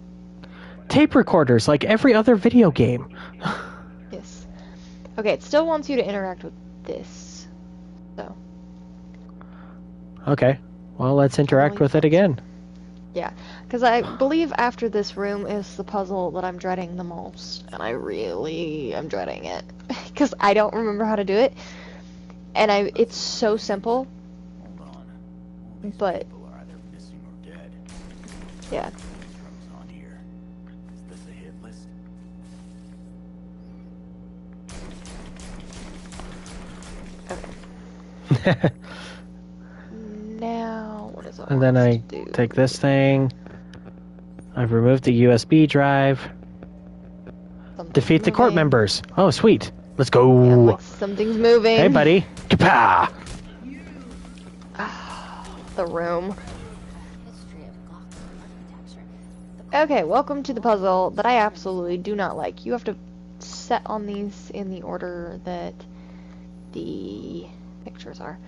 tape recorders like every other video game. Yes. Okay, it still wants you to interact with this. So, Okay. Well, let's interact with it again. yeah. Because I believe after this room is the puzzle that I'm dreading the most. And I really am dreading it. Because I don't remember how to do it. And it's so simple. Hold on. All these But- people are either missing or dead. Yeah. Langstrom's on here. Is this a hit list? Now, what is it? And then I do? take this thing. I've removed the USB drive. Something's Defeat the court moving. members. Oh, sweet. Let's go. Yeah, like something's moving. Hey, buddy. Kapah! The room. History of Gotham architecture. Okay, welcome to the puzzle that I absolutely do not like. You have to set on these in the order that the pictures are.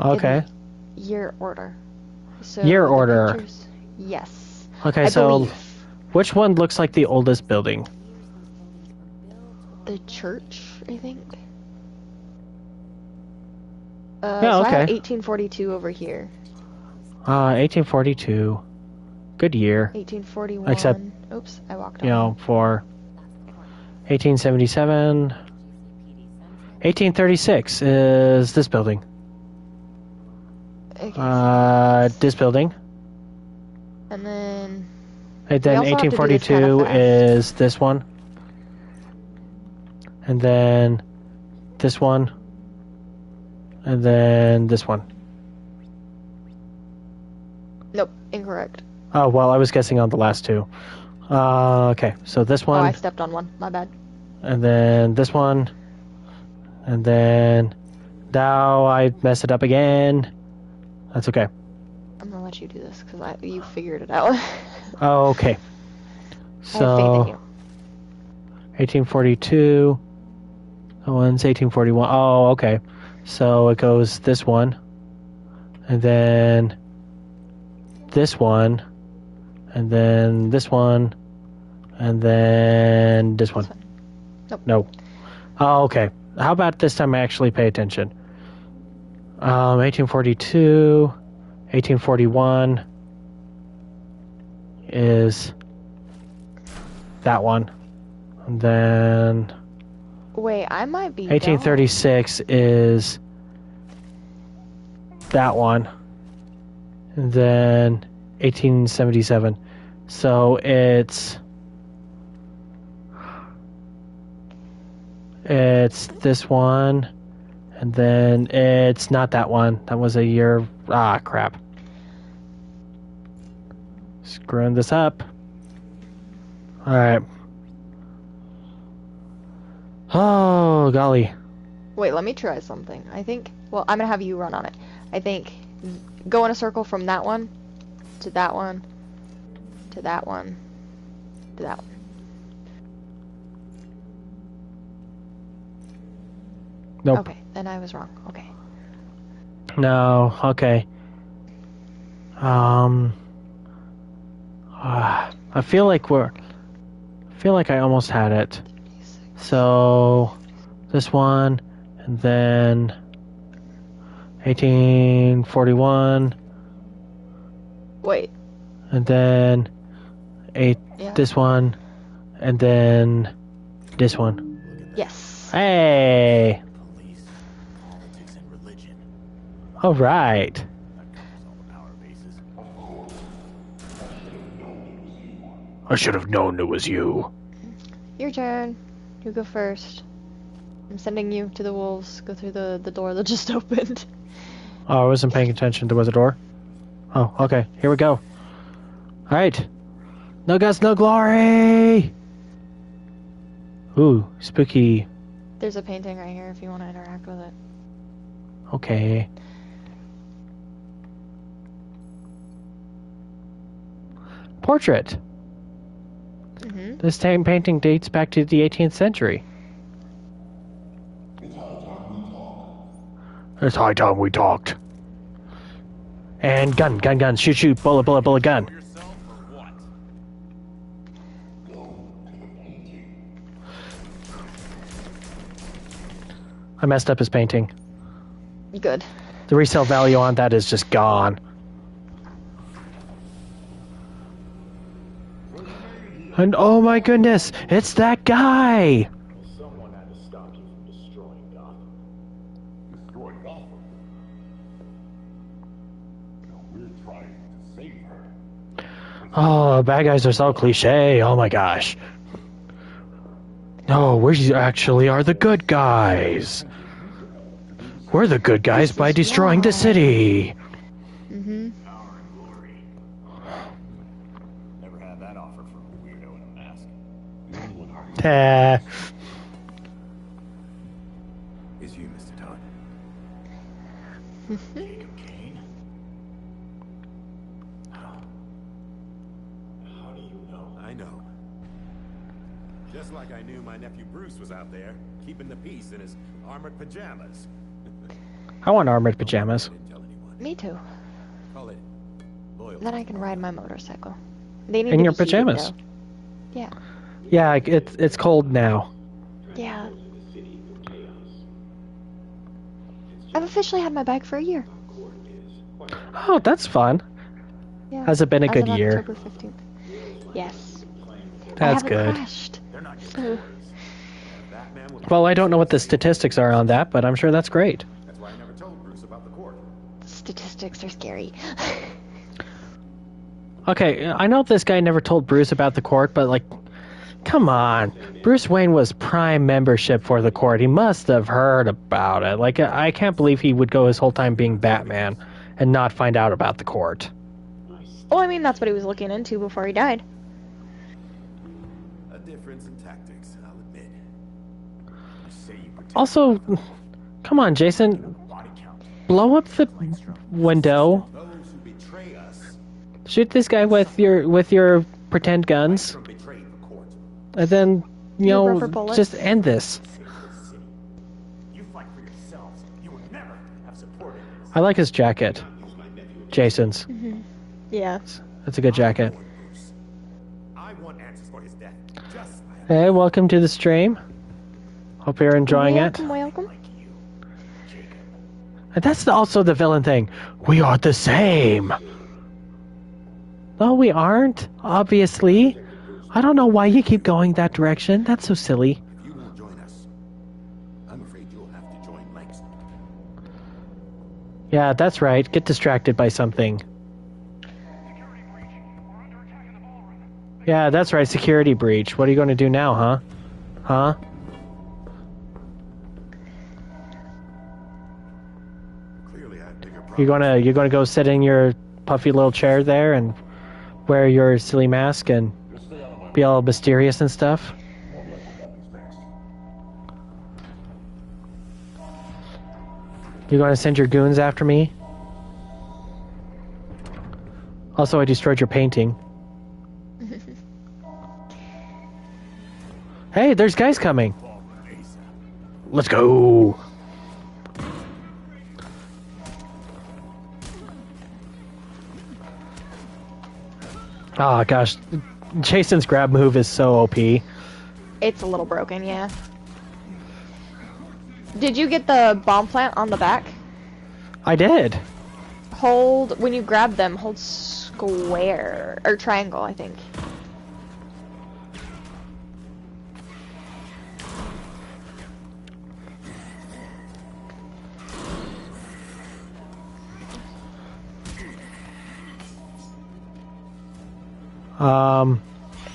Okay. In year order. So Year the order. pictures- yes. Okay, I so believe which one looks like the oldest building? the church, I think. Yeah, so I have okay. 1842 over here. 1842. Good year. 1841. Except, Oops, I walked You know, for 1877. 1836 is this building. Okay, This building. and then And then also have to do this kinda 1842 fast. is this one. And then this one. And then this one. nope, incorrect. Oh, well, I was guessing on the last two. Okay, so this Oh, I one. stepped on one. My bad. And then this one. And then now I mess it up again. That's okay. I'm gonna let you do this because you figured it out. Oh, okay. I have faith in So you. 1842. That one's 1841. Oh, okay. So it goes this one. And then this one. And then this one. And then this one. Nope. No. Oh, okay. How about this time I actually pay attention? 1842, 1841, is that one. And then Wait, I might be 1836 is that one. And then 1877. So it's this one, and then it's not that one. That was a year. Ah, crap. Screwing this up. Alright. Oh, golly. Wait, let me try something. I think, well, I'm gonna have you run on it. I think go in a circle from that one to that one to that one to that one. Nope. Okay, then I was wrong. Okay. No, okay. I feel like I almost had it. So, this one, and then 1841, Wait. and then this one, and then this one. Yes. Hey! Police, politics, and religion. All right. That covers all the power bases. I should have known it was you. Your turn. You go first. I'm sending you to the wolves. Go through the door that just opened. Oh, I wasn't paying attention. There was a door. Oh, okay. Here we go. All right. No guts, no glory. Ooh, spooky. There's a painting right here if you want to interact with it. Okay. Portrait. Mm-hmm. This painting dates back to the 18th century. It's high time we talked. And gun, shoot, bullet, gun. Yourself or what? I messed up his painting. Good. The resale value on that is just gone. And oh my goodness, it's that guy! Someone had to stop you from destroying Gotham. Destroy Gotham? No, we're trying to save her. Oh, bad guys are so cliche. Oh my gosh. No, we actually are the good guys. We're the good guys by destroying the city. Mm-hmm. Power and glory. Never had that offer from a weirdo in a mask. It's you, Mr. Todd. Jacob Kane? How do you know? I know. Just like I knew my nephew Bruce was out there, keeping the peace in his armored pajamas. I want armored pajamas. Didn't tell anyone. Me too. Call it loyalty. Then I can ride my motorcycle. They need In to your be heated, pajamas. though. Yeah. Yeah, it's cold now. Yeah. I've officially had my bike for a year. Oh, that's fun. Yeah. Has it been a As good of year? October 15th. Yes. I That's haven't good. crashed. They're not your So, Batman would Well, I don't know what the statistics are on that, but I'm sure that's great. That's why I never told Bruce about the court. statistics are scary. Okay, I know this guy never told Bruce about the court, but like, come on. Bruce Wayne was prime membership for the court. He must have heard about it. Like, I can't believe he would go his whole time being Batman and not find out about the court. Well, I mean, that's what he was looking into before he died. A difference in tactics, I'll admit. You say you protect Also, come on, Jason. body count. Blow up the window. Those who betray us Shoot this guy with your pretend guns, from betraying the court. and then Rubber bullets. just end this. You fight for yourselves. You would never have supported this. I like his jacket, Jason's. Yeah. That's a good jacket. I want answers for his death. Just Hey, welcome to the stream. Hope you're enjoying it. Welcome. And that's also the villain thing. We are the same. No, we aren't. Obviously. I don't know why you keep going that direction. That's so silly. If you won't join us, I'm afraid you'll have to join Langston. Yeah, that's right. Get distracted by something. Yeah, that's right. Security breach. What are you going to do now, huh? Huh? Clearly, I have bigger problems. You're gonna go sit in your puffy little chair there and wear your silly mask and be all mysterious and stuff? You gonna send your goons after me? Also, I destroyed your painting. Hey, there's guys coming. Let's go. Oh gosh, Jason's grab move is so OP. It's a little broken, yeah. Did you get the bomb plant on the back? I did. Hold, when you grab them, hold square, or triangle, I think.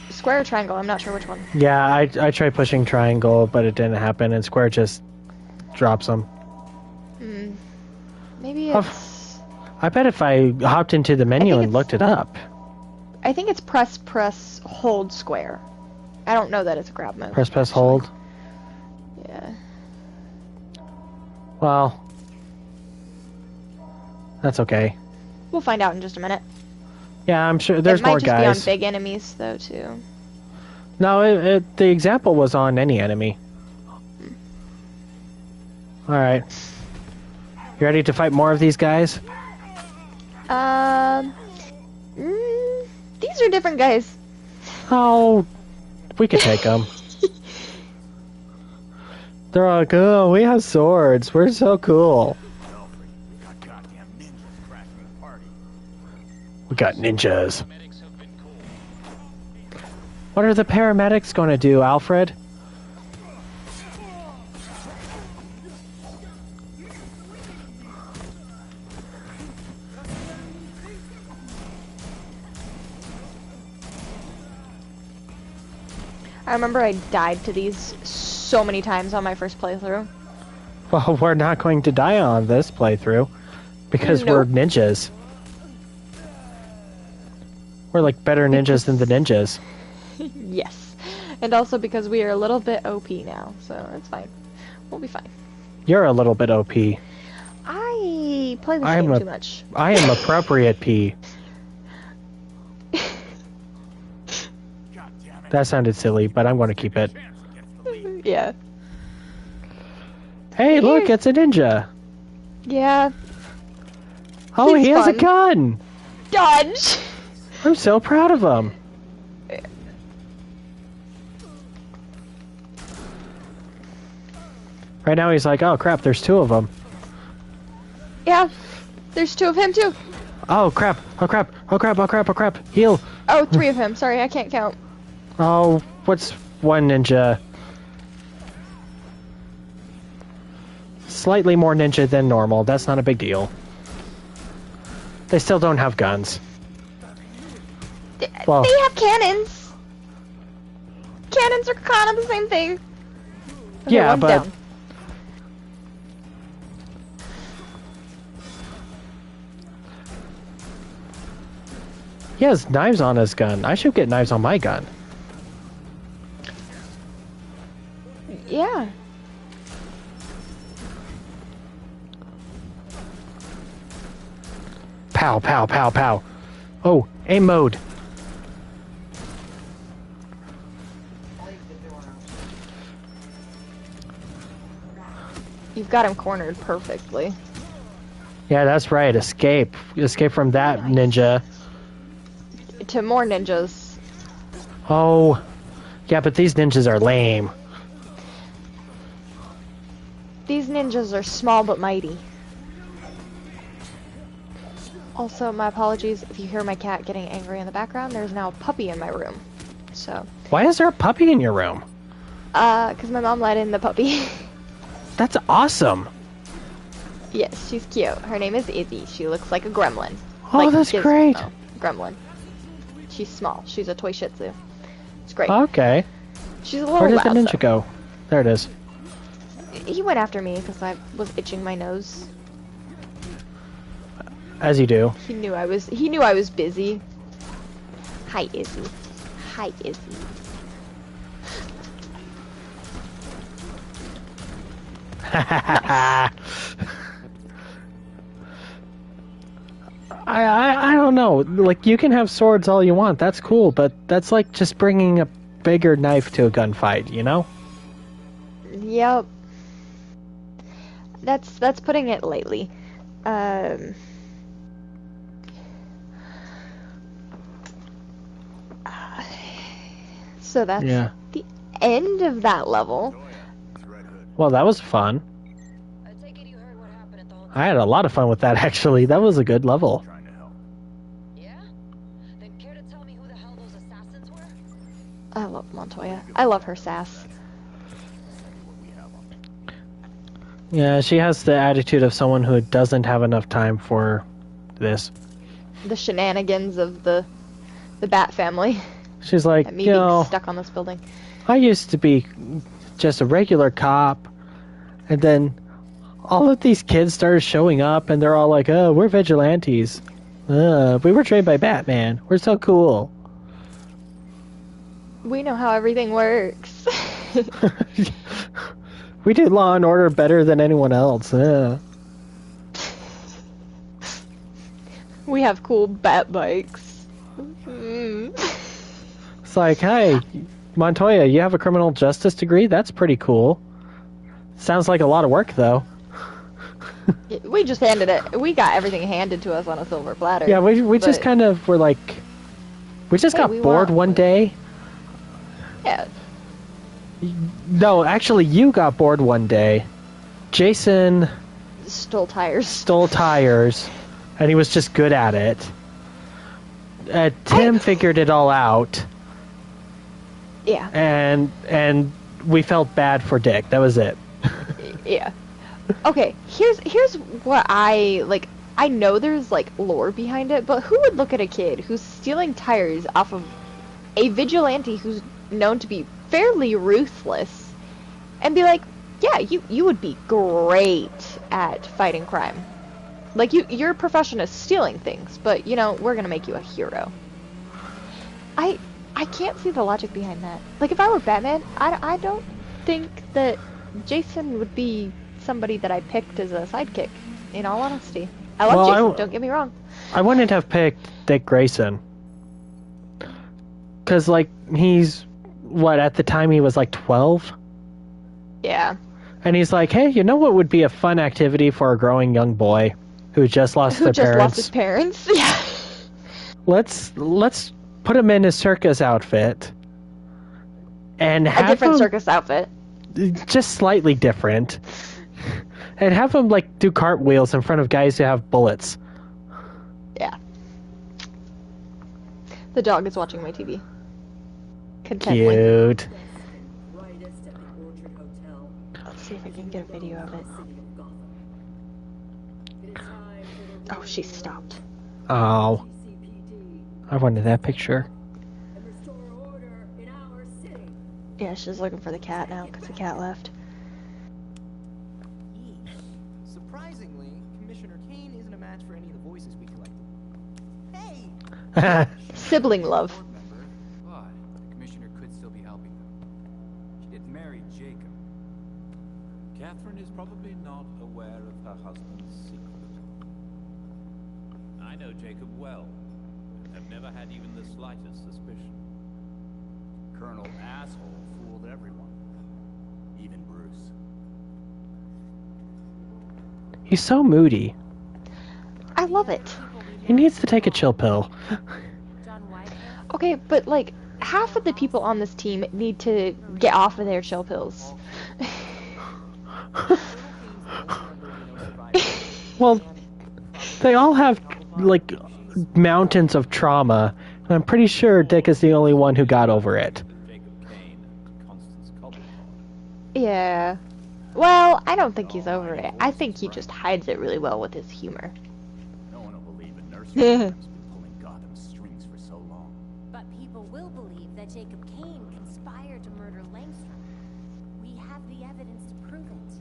Square or triangle, I'm not sure which one. Yeah, I tried pushing triangle, but it didn't happen, and square just drops them. Maybe it's... I bet if I hopped into the menu and looked it up. I think it's press, hold, square. I don't know that it's a grab move. Press, hold. Yeah. Well, that's okay. We'll find out in just a minute. Yeah, I'm sure there's more guys. It might just be on big enemies, though, too. No, the example was on any enemy. Alright. You ready to fight more of these guys? These are different guys. Oh, we could take them. They're like, oh, we have swords. We're so cool. We got ninjas. What are the paramedics going to do, Alfred? I remember I died to these so many times on my first playthrough. Well, we're not going to die on this playthrough because we're ninjas. We're like better ninjas than the ninjas. Yes. And also because we are a little bit OP now, so it's fine. We'll be fine. You're a little bit OP. I play this game too much. I am appropriate P. That sounded silly, but I'm going to keep it. Yeah. Hey, look, it's a ninja. Yeah. Oh, he has a gun. Dodge. I'm so proud of him. Right now he's like, oh crap, there's two of them. Yeah, there's two of him too. Oh crap, oh crap, oh crap, oh crap, oh crap, heal. Oh, three of him, sorry, I can't count. Oh, what's one ninja? Slightly more ninja than normal, that's not a big deal. They still don't have guns. Well, they have cannons. Cannons are kind of the same thing. Okay, yeah, one's but... down. He has knives on his gun. I should get knives on my gun. Yeah. Pow, pow, pow, pow. Oh, aim mode. You've got him cornered perfectly. Yeah, that's right. Escape. Escape from that ninja. To more ninjas. Oh. Yeah, but these ninjas are lame. These ninjas are small but mighty. Also, my apologies if you hear my cat getting angry in the background. There's now a puppy in my room. So, Why is there a puppy in your room? 'cause my mom let in the puppy. That's awesome. Yes, she's cute. Her name is Izzy. She looks like a gremlin. Oh, Like that's Gizmo great. Gremlin. She's small. She's a toy Shih Tzu. It's great. Okay. She's a little Where did loud, the ninja though. go? There it is. He went after me because I was itching my nose. As you do. He knew I was busy. Hi, Izzy. Hi, Izzy. I don't know. Like, you can have swords all you want. That's cool, but that's like just bringing a bigger knife to a gunfight, you know? Yep. That's putting it lightly. So that's Yeah. the end of that level. Well, that was fun. I had a lot of fun with that, actually. That was a good level. Trying to help. I love Montoya. I love her sass. Yeah, she has the attitude of someone who doesn't have enough time for this. The shenanigans of the Bat family. She's like, And me you being know, stuck on this building. I used to be just a regular cop, and then all of these kids started showing up, and they're all like, oh, we're vigilantes. We were trained by Batman. We're so cool. We know how everything works. We do Law and Order better than anyone else. We have cool bat bikes. Mm. It's like, hey, Montoya, you have a criminal justice degree? That's pretty cool. Sounds like a lot of work, though. We just handed it. We got everything handed to us on a silver platter. Yeah, we just but- kind of were like... We just Hey, got we bored want- one day. Yeah. No, actually, you got bored one day. Jason Stole tires. stole tires, and he was just good at it. Tim figured it all out, Yeah. and we felt bad for Dick. That was it. Yeah. Okay, here's what I like. I know there's like lore behind it, but who would look at a kid who's stealing tires off of a vigilante who's known to be fairly ruthless and be like, yeah, you would be great at fighting crime. Like your profession is stealing things, but you know, we're gonna make you a hero. I can't see the logic behind that. Like if I were Batman, I don't think that Jason would be somebody that I picked as a sidekick, in all honesty. I love Jason, don't get me wrong. I wouldn't have picked Dick Grayson. Because, like, he's, what, at the time he was like 12? Yeah. And he's like, hey, you know what would be a fun activity for a growing young boy who just lost their Who just lost parents? his parents? Yeah. Let's put him in his circus outfit and have A different him, circus outfit. just slightly different, and have him like do cartwheels in front of guys who have bullets. Yeah. The dog is watching my TV. Contently. Cute. Let's see if I can get a video of it. Oh, she stopped. Oh, I wanted that picture. Yeah, she's looking for the cat now because the cat left. Surprisingly, Commissioner Kane isn't a match for any of the voices we collected. Hey! Sibling love. But the commissioner could still be helping them. She did marry Jacob. Catherine is probably not aware of her husband's secret. I know Jacob well. Have never had even the slightest suspicion. Colonel Asshole fooled everyone. Even Bruce. He's so moody. I love it. He needs to take a chill pill. Okay, but like half of the people on this team need to get off of their chill pills. Well, they all have like mountains of trauma, and I'm pretty sure Dick is the only one who got over it. Jacob Kane and Constance Cobblepot. Yeah. Well, I don't think he's over it. I think he just hides it really well with his humor. No one will believe a nursery rhyme's been pulling Gotham's strings for so long. But people will believe that Jacob Kane conspired to murder Langstrom. We have the evidence to prove it.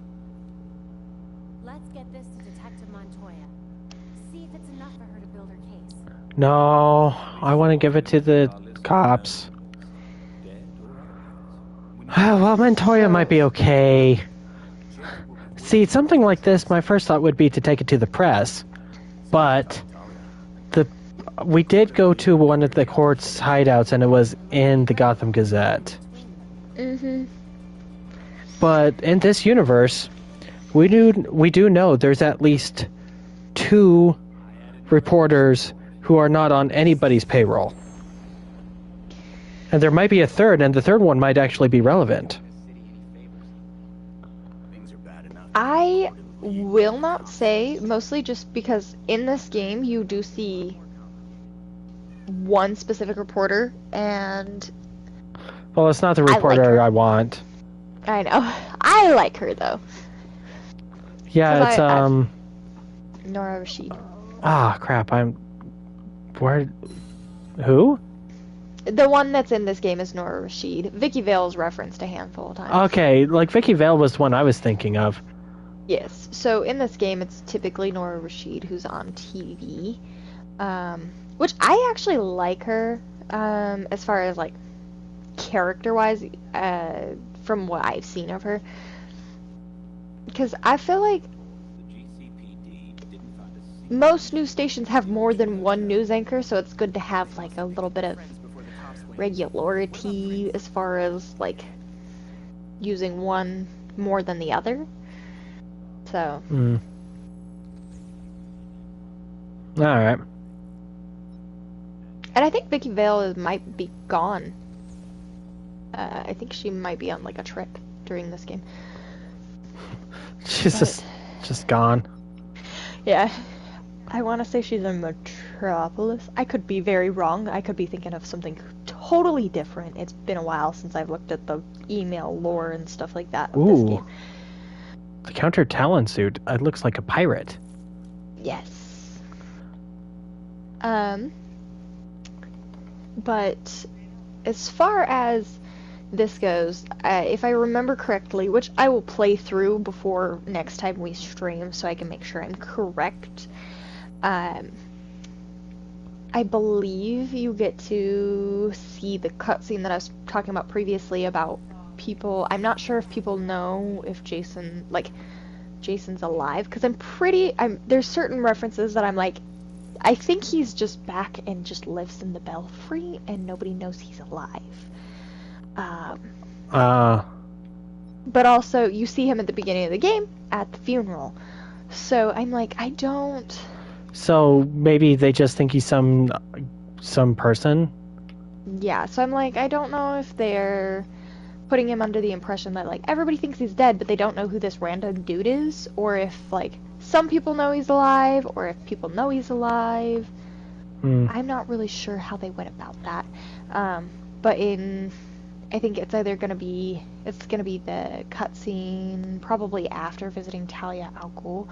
Let's get this to Detective Montoya. See if it's enough for her to build her case. No, I want to give it to the cops. Dead or otherwise. Well, Montoya might be okay. See, something like this, my first thought would be to take it to the press, but we did go to one of the court's hideouts, and it was in the Gotham Gazette. Mm-hmm. But in this universe, we do know there's at least 2 reporters who are not on anybody's payroll. And there might be a third, and the third one might actually be relevant. I will not say, mostly just because in this game you do see one specific reporter, and Well, it's not the reporter I want. I know. I like her though. Yeah, it's Nora Rashid. Ah, crap. Where? Who? The one that's in this game is Nora Rashid. Vicky Vale's referenced a handful of times. Okay, like Vicky Vale was the one I was thinking of. Yes. So in this game, it's typically Nora Rashid who's on TV, which I actually like her as far as like character-wise, from what I've seen of her, because I feel like most news stations have more than one news anchor, so it's good to have like a little bit of regularity as far as like using one more than the other. So. Alright. And I think Vicky Vale might be gone. I think she might be on like a trip during this game. She's just gone. Yeah. I want to say she's in Metropolis. I could be very wrong. I could be thinking of something totally different. It's been a while since I've looked at the email lore and stuff like that of this game. The Counter Talon suit, it looks like a pirate. Yes. But as far as this goes, if I remember correctly, which I will play through before next time we stream so I can make sure I'm correct, I believe you get to see the cutscene that I was talking about previously about people. I'm not sure if people know if Jason's alive, because there's certain references that I'm like, I think he's just back and just lives in the Belfry and nobody knows he's alive. But also you see him at the beginning of the game at the funeral, so I'm like, I don't. So maybe they just think he's some person. Yeah, so I'm like, I don't know if they're putting him under the impression that like everybody thinks he's dead, but they don't know who this random dude is, or if like some people know he's alive, or if people know he's alive. I'm not really sure how they went about that. But I think it's either gonna be the cutscene probably after visiting Talia al Ghul.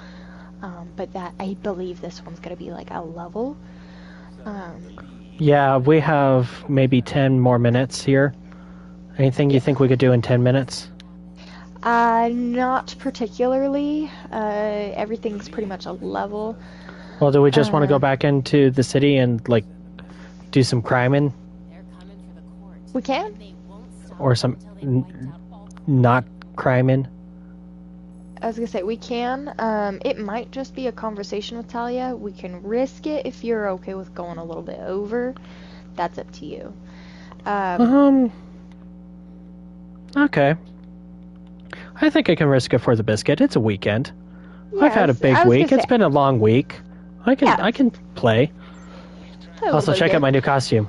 But that I believe this one's gonna be like a level. Yeah, we have maybe 10 more minutes here. Anything you think we could do in 10 minutes? Not particularly. Everything's pretty much a level. Well, do we just want to go back into the city and like do some criming? We can. Or some not criming? I was gonna say we can. It might just be a conversation with Talia. We can risk it if you're okay with going a little bit over. That's up to you. Okay. I think I can risk it for the biscuit. It's a weekend. Yeah, I've had a big week. It's been a long week. I can play. Also, check out my new costume.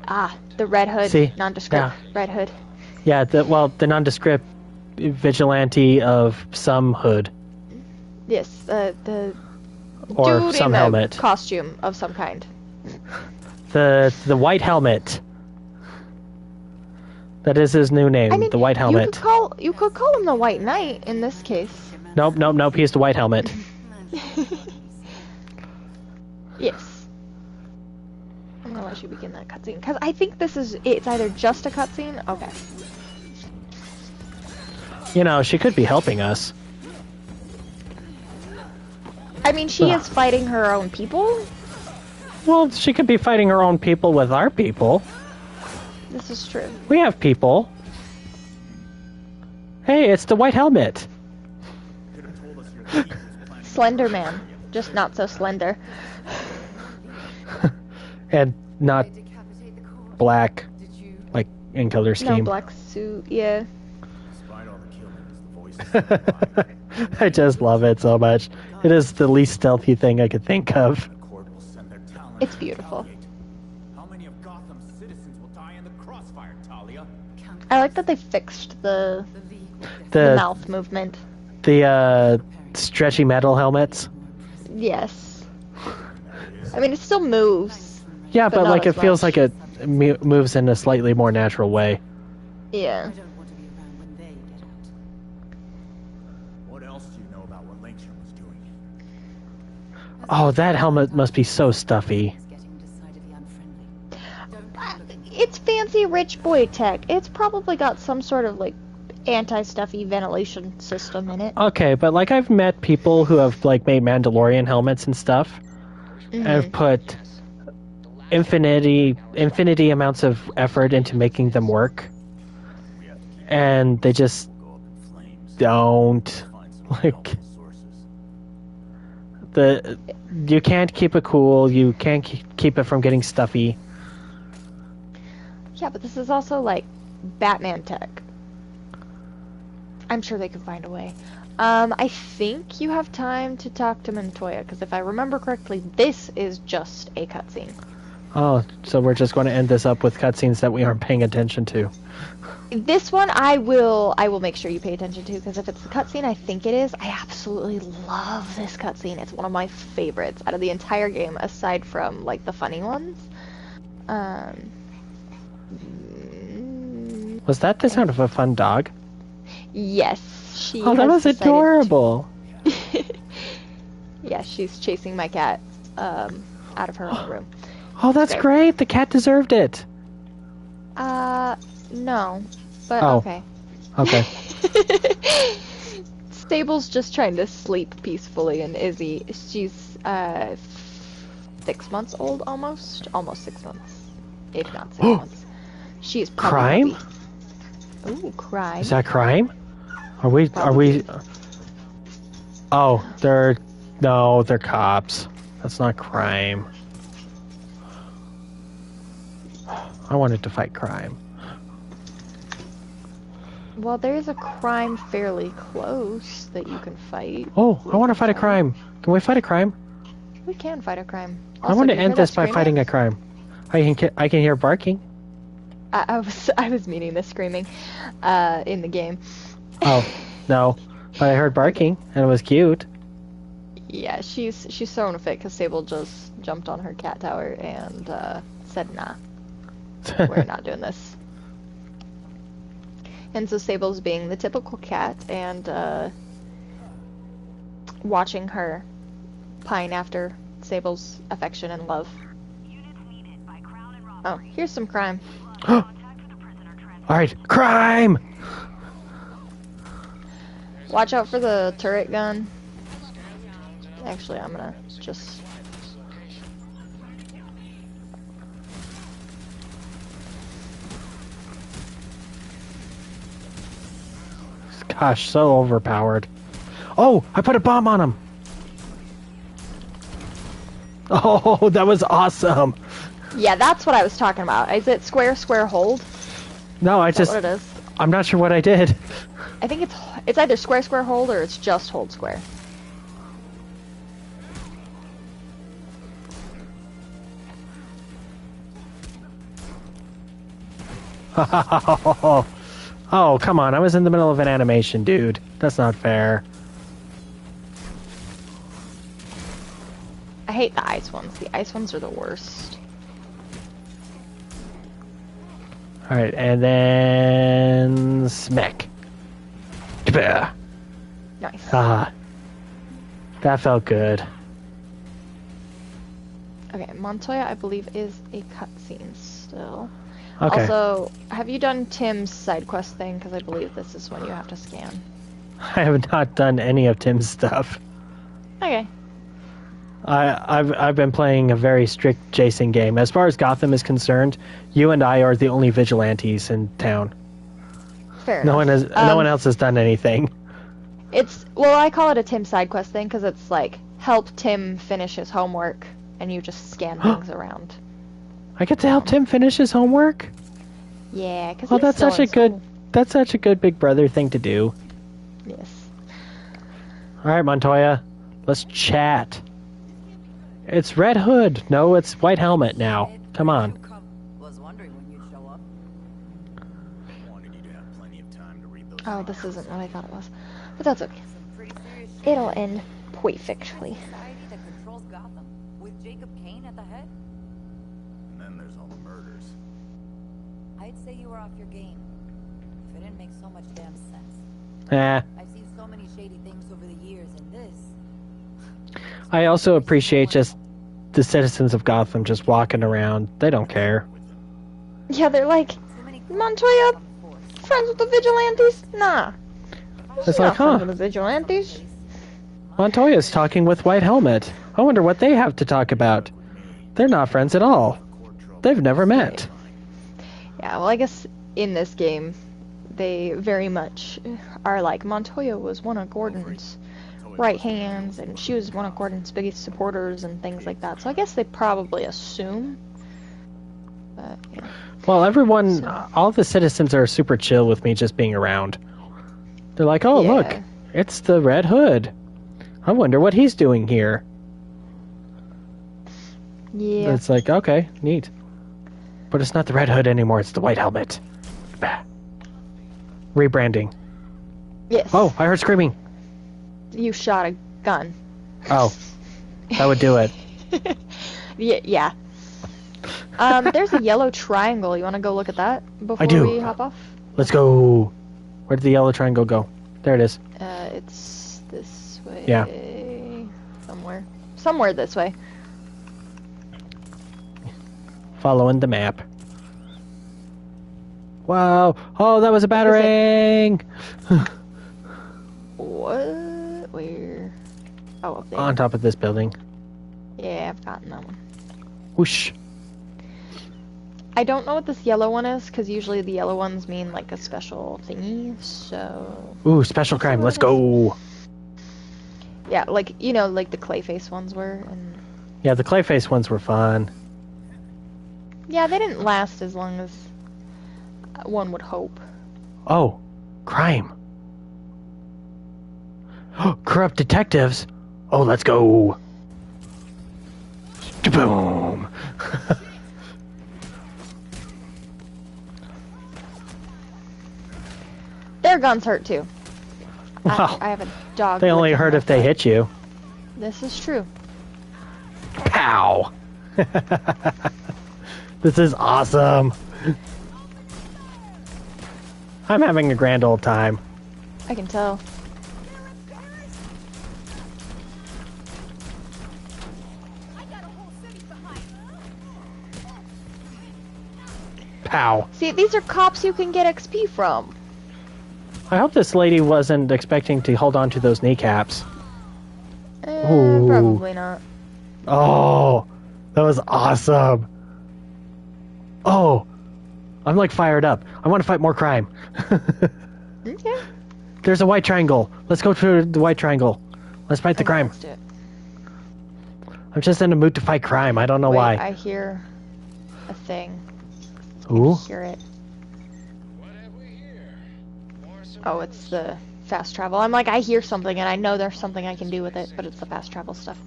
Ah, the red hood. See? Nondescript red hood. Yeah, the nondescript vigilante of some hood. Yes, Or Dude some in a helmet. costume of some kind. The white helmet. That is his new name, I mean, the white helmet. you could call him the White Knight in this case. Nope, he's the white helmet. Yes. I'm gonna let you begin that cutscene because I think it's either just a cutscene. Okay. You know, she could be helping us. I mean, she is fighting her own people. Well, she could be fighting her own people with our people. This is true. We have people. Hey, it's the white helmet. Slender Man, just not so slender. And not black, like in color No scheme. black suit, yeah. Despite all the killings, the voices survive. I just love it so much. It is the least stealthy thing I could think of. The court will send their talent It's to beautiful. retaliate. How many of Gotham's citizens will die in the crossfire, Talia? I like that they fixed the The mouth movement. the stretchy metal helmets. Yes. I mean, it still moves. Yeah, but not like it as feels much. like it moves in a slightly more natural way. Yeah. What else do you know about what Langstrom was doing? Oh, that helmet must be so stuffy. It's fancy rich boy tech. It's probably got some sort of like anti-stuffy ventilation system in it. Okay, but like I've met people who have like made Mandalorian helmets and stuff, and have put infinity amounts of effort into making them work, and they just don't. Like you can't keep it cool. You can't keep it from getting stuffy. Yeah, but this is also like Batman tech. I'm sure they could find a way. I think you have time to talk to Montoya, because if I remember correctly, this is just a cutscene. Oh, so we're just going to end this up with cutscenes that we aren't paying attention to. This one I will make sure you pay attention to, because if it's the cutscene I think it is, I absolutely love this cutscene. It's one of my favorites out of the entire game, aside from like the funny ones. Was that the sound of a fun dog? Yes, she. Oh, that has was decided adorable. Yeah, she's chasing my cat out of her own room. Oh, that's great. The cat deserved it. No, but Oh. okay. Okay. Stable's just trying to sleep peacefully, and Izzy, she's 6 months old, almost 6 months, if not 6 months. She is Crime? puppy. Ooh, crime. Is that crime? Are we? Oh, they're cops. That's not crime. I wanted to fight crime. Well, there's a crime fairly close that you can fight. Oh, I want to fight a crime. Can we fight a crime? We can fight a crime. I want to do you hear end that this by screaming? fighting a crime. I can hear barking. I was meaning the screaming in the game. Oh, no. But I heard barking, and it was cute. Yeah, she's throwing a fit because Sable just jumped on her cat tower and said, nah, we're not doing this. And so Sable's being the typical cat and watching her pine after Sable's affection and love. Oh, here's some crime. Alright, crime! Watch out for the turret gun. Actually, I'm gonna just... Gosh, so overpowered. Oh, I put a bomb on him! Oh, that was awesome! Yeah, that's what I was talking about. Is it square, hold? No, Is that what it is? I'm not sure what I did. I think it's either square, hold, or it's just hold square. Oh, come on. I was in the middle of an animation, dude. That's not fair. hate the ice ones. The ice ones are the worst. Alright, and then... smack. Kabah. Nice. Ah. That felt good. Okay, Montoya, I believe, is a cutscene still. Okay. Also, have you done Tim's side quest thing? Because I believe this is when you have to scan. I have not done any of Tim's stuff. Okay. I've been playing a very strict Jason game. As far as Gotham is concerned, you and I are the only vigilantes in town. Fair No enough. no one else has done anything. Well, I call it a Tim side quest thing because it's like help Tim finish his homework, and you just scan things around. I get to help Tim finish his homework? Yeah, because Well, that's such a good big brother thing to do. Yes. All right, Montoya, let's chat. It's Red Hood. No, it's White Helmet now. Come on. Was wondering when you'd show up. Wanted you to have plenty of time to read those. Oh, this isn't what I thought it was. But that's okay. Some pretty serious shit. It'll end perfectly. Society that controls Gotham with Jacob Kane at the head. And then there's all the murders. I'd say you were off your game. If it didn't make so much damn sense. I've seen so many shady things over the years, and this. I also appreciate just the citizens of Gotham just walking around. They don't care. Yeah, they're like, Montoya, friends with the vigilantes? Nah. It's Not like, friends huh? with the vigilantes. Montoya's talking with White Helmet. I wonder what they have to talk about. They're not friends at all. They've never met. Yeah, well, I guess in this game, they very much are like, Montoya was one of Gordon's right hands, and she was one of Gordon's biggest supporters and things like that. So I guess they probably assume. But, yeah. Well, all the citizens are super chill with me just being around. They're like, oh, Yeah. look, it's the Red Hood. I wonder what he's doing here. Yeah. It's like, okay, neat. But it's not the Red Hood anymore, it's the White Helmet. Bah. Rebranding. Yes. Oh, I heard screaming. You shot a gun. Oh, that would do it. Yeah. There's a yellow triangle. You want to go look at that before do. we hop off? Let's go. Where did the yellow triangle go? There it is. It's this way. Yeah. Somewhere this way. Following the map. Wow. Oh, that was a battering. What? Where? Oh, up there. On top of this building. Yeah, I've gotten that one. Whoosh. I don't know what this yellow one is, because usually the yellow ones mean like a special thingy, so... Ooh, special crime. Let's go. Yeah, like, like the Clayface ones were, and... Yeah, the Clayface ones were fun. Yeah, they didn't last as long as one would hope. Oh, crime. Corrupt detectives. Oh, let's go. Boom. Their guns hurt too. Wow. I have a dog. They only licking hurt my if they foot. hit you. This is true. Pow. This is awesome. I'm having a grand old time. I can tell. Pow. See, these are cops you can get XP from. I hope this lady wasn't expecting to hold on to those kneecaps. Ooh. Probably not. Oh, that was awesome. Oh, I'm like fired up. I want to fight more crime. Okay. There's a white triangle. Let's go to the white triangle. Let's fight the crime. Let's do it. I'm just in a mood to fight crime. I don't know Wait, why. I hear a thing. Ooh. I hear it. Oh, it's the fast travel. I'm like, I hear something, and I know there's something I can do with it, but it's the fast travel stuff.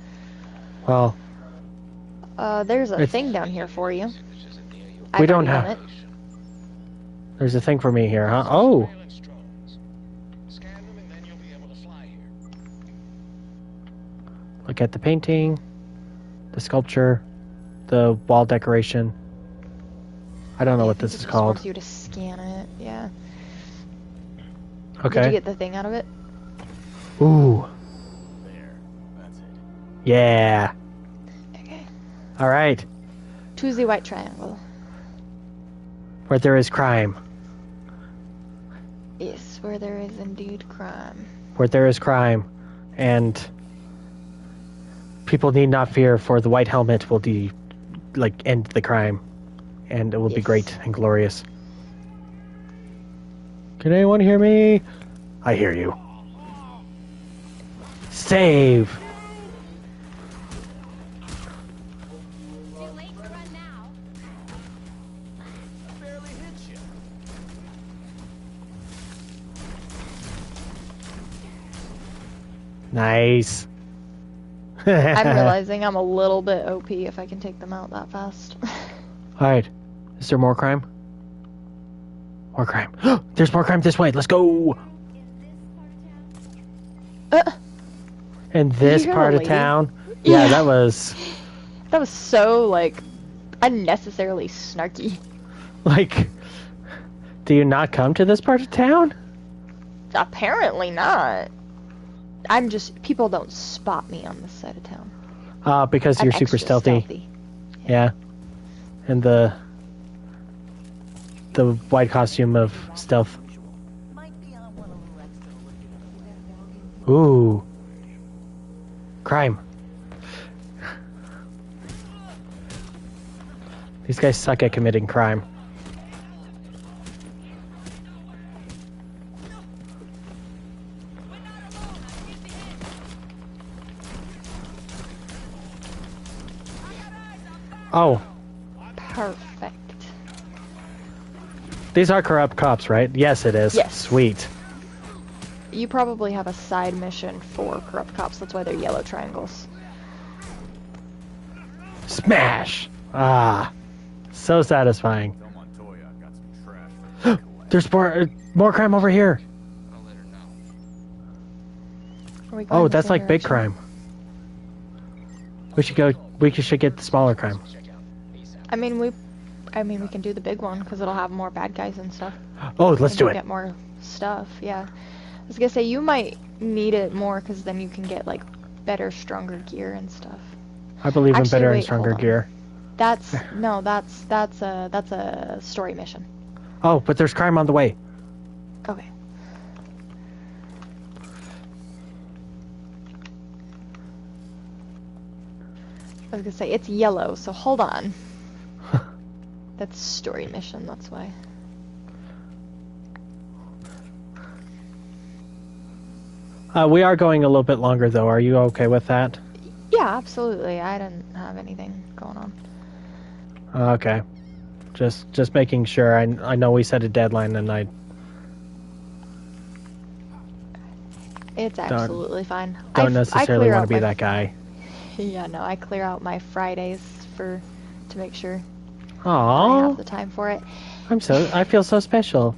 Well, there's a thing down here for you. We don't already have- done it. there's a thing for me here, huh? Oh. Look at the painting. the sculpture, the wall decoration. I don't know what this is It called. wants you to scan it. Yeah. Okay. Did you get the thing out of it? Ooh. There. That's it. Yeah. Okay. All right. Choose the white triangle. Where there is crime. Yes, where there is indeed crime. Where there is crime, and people need not fear, for the white helmet will end the crime, and it will be Yes. great and glorious. Can anyone hear me? I hear you. Save! Too late to run now. I barely hit you. Nice. I'm realizing I'm a little bit OP if I can take them out that fast. Alright. Is there more crime? More crime. There's more crime this way. Let's go! In this hear part the of lady? town? Yeah, Yeah. that was... That was so, like, unnecessarily snarky. Like... Do you not come to this part of town? Apparently not. I'm just... People don't spot me on this side of town. Because I'm you're super extra stealthy. Yeah. And the white costume of stealth. Ooh. Crime. These guys suck at committing crime. Oh. Perfect. These are corrupt cops, right? Yes, it is. Yes. Sweet. You probably have a side mission for corrupt cops. That's why they're yellow triangles. Smash! Ah. So satisfying. Tell Montoya I've got some trash for him to collect. There's more crime over here. I'll let her know. Are we going Oh, the that's same like big direction? crime. We should get the smaller crime. I mean, we can do the big one because it'll have more bad guys and stuff. Oh, let's And do you'll it. Get more stuff. Yeah. I was gonna say you might need it more because then you can get like better, stronger gear and stuff. I believe in Actually, better and wait, stronger hold on. gear. That's a story mission. Oh, but there's crime on the way. Okay. I was gonna say it's yellow, so hold on. That's story mission. That's why. We are going a little bit longer, though. Are you okay with that? Yeah, absolutely. I didn't have anything going on. Okay. Just making sure. I know we set a deadline, and It's absolutely fine. don't necessarily clear want out to be my- that guy. Yeah, no, I clear out my Fridays to make sure I Aww. have the time for it. I feel so special.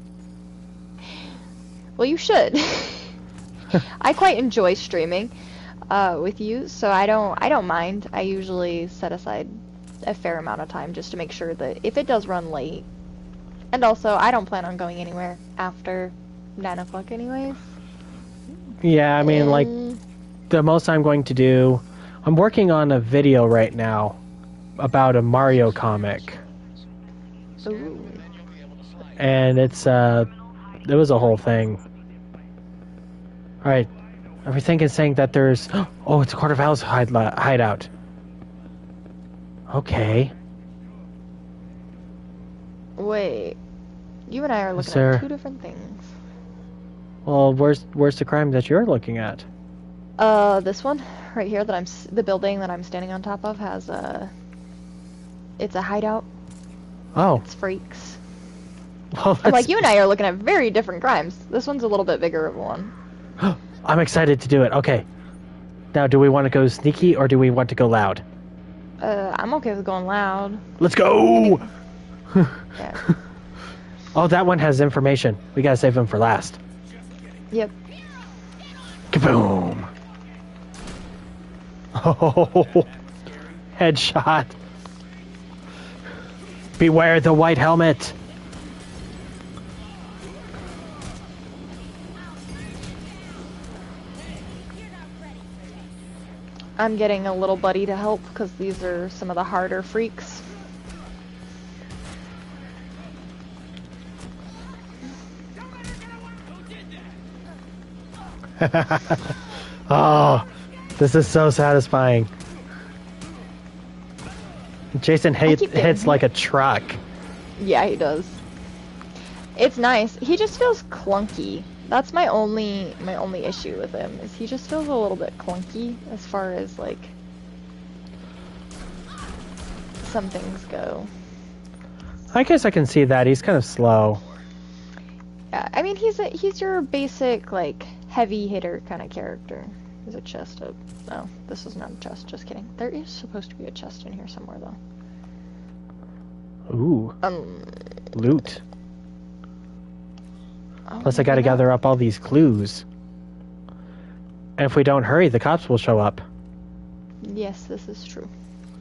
Well, you should. I quite enjoy streaming with you, so I don't mind. I usually set aside a fair amount of time just to make sure that if it does run late, and also I don't plan on going anywhere after 9 o'clock anyways. Yeah, I mean, like, Mm, the most I'm going to do... I'm working on a video right now about a Mario comic. ooh. And it was a whole thing. Alright. Everything is saying that there's... Oh, it's a Court of Owl's hideout. Okay. Wait, you and I are looking there- at two different things. Well, where's the crime that you're looking at? This one right here that the building that I'm standing on top of has it's a hideout. Oh. It's freaks. Well, I'm like, you and I are looking at very different crimes. This one's a little bit bigger of a one. I'm excited to do it. Okay. Now, do we want to go sneaky or do we want to go loud? I'm okay with going loud. Let's go! Yeah. Oh, that one has information. We gotta save him for last. Yep. Kaboom! Oh, Headshot. Beware the white helmet. I'm getting a little buddy to help because these are some of the harder freaks. Oh, this is so satisfying. Jason hits like a truck. Yeah, he does. It's nice. He just feels clunky. That's my only issue with him, is he just feels a little bit clunky as far as like some things go. I guess I can see that. He's kind of slow. Yeah, I mean he's your basic like heavy hitter kind of character. There's a chest up. No, this is not a chest, just kidding. There is supposed to be a chest in here somewhere though. Ooh. Loot. Oh, Plus I gotta gather up all these clues. And if we don't hurry, the cops will show up. Yes, this is true.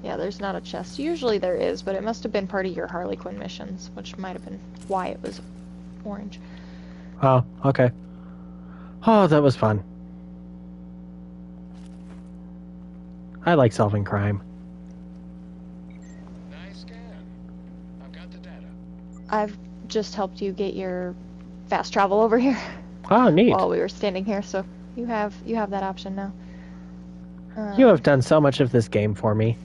Yeah, there's not a chest. Usually there is, but it must have been part of your Harley Quinn missions, which might have been why it was orange. Oh, okay. Oh, that was fun. I like solving crime. Nice scan. I've got the data. I've just helped you get your fast travel over here. Oh, neat. While we were standing here, so you have that option now. You have done so much of this game for me.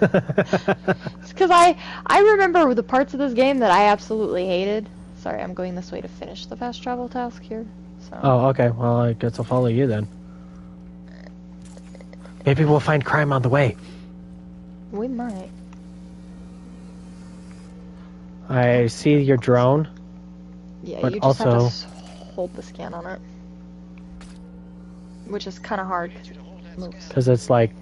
It's because I remember the parts of this game that I absolutely hated. Sorry, I'm going this way to finish the fast travel task here. So. Oh, okay. Well, I guess I'll follow you then. Maybe we'll find crime on the way. We might. I see your drone. Yeah, but you just also... have to hold the scan on it. Which is kind of hard. Because it's like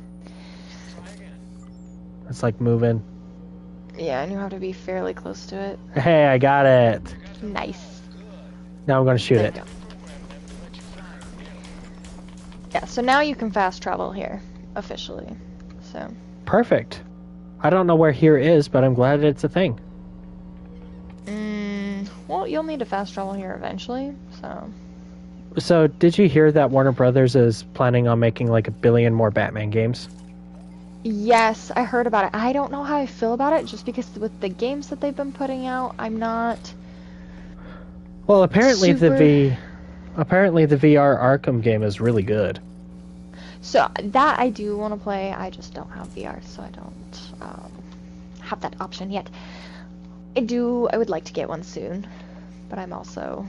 moving. Yeah, and you have to be fairly close to it. Hey, I got it. Nice. Now I'm going to shoot it. Yeah, so now you can fast travel here, officially. So. Perfect. I don't know where here is, but I'm glad it's a thing. Well, you'll need to fast travel here eventually, so. So, did you hear that Warner Brothers is planning on making like 1 billion more Batman games? Yes, I heard about it. I don't know how I feel about it, just because with the games that they've been putting out, I'm not. Well, apparently super... the VR Arkham game is really good. So that I do want to play. I just don't have VR, so I don't have that option yet. I would like to get one soon, but I'm also.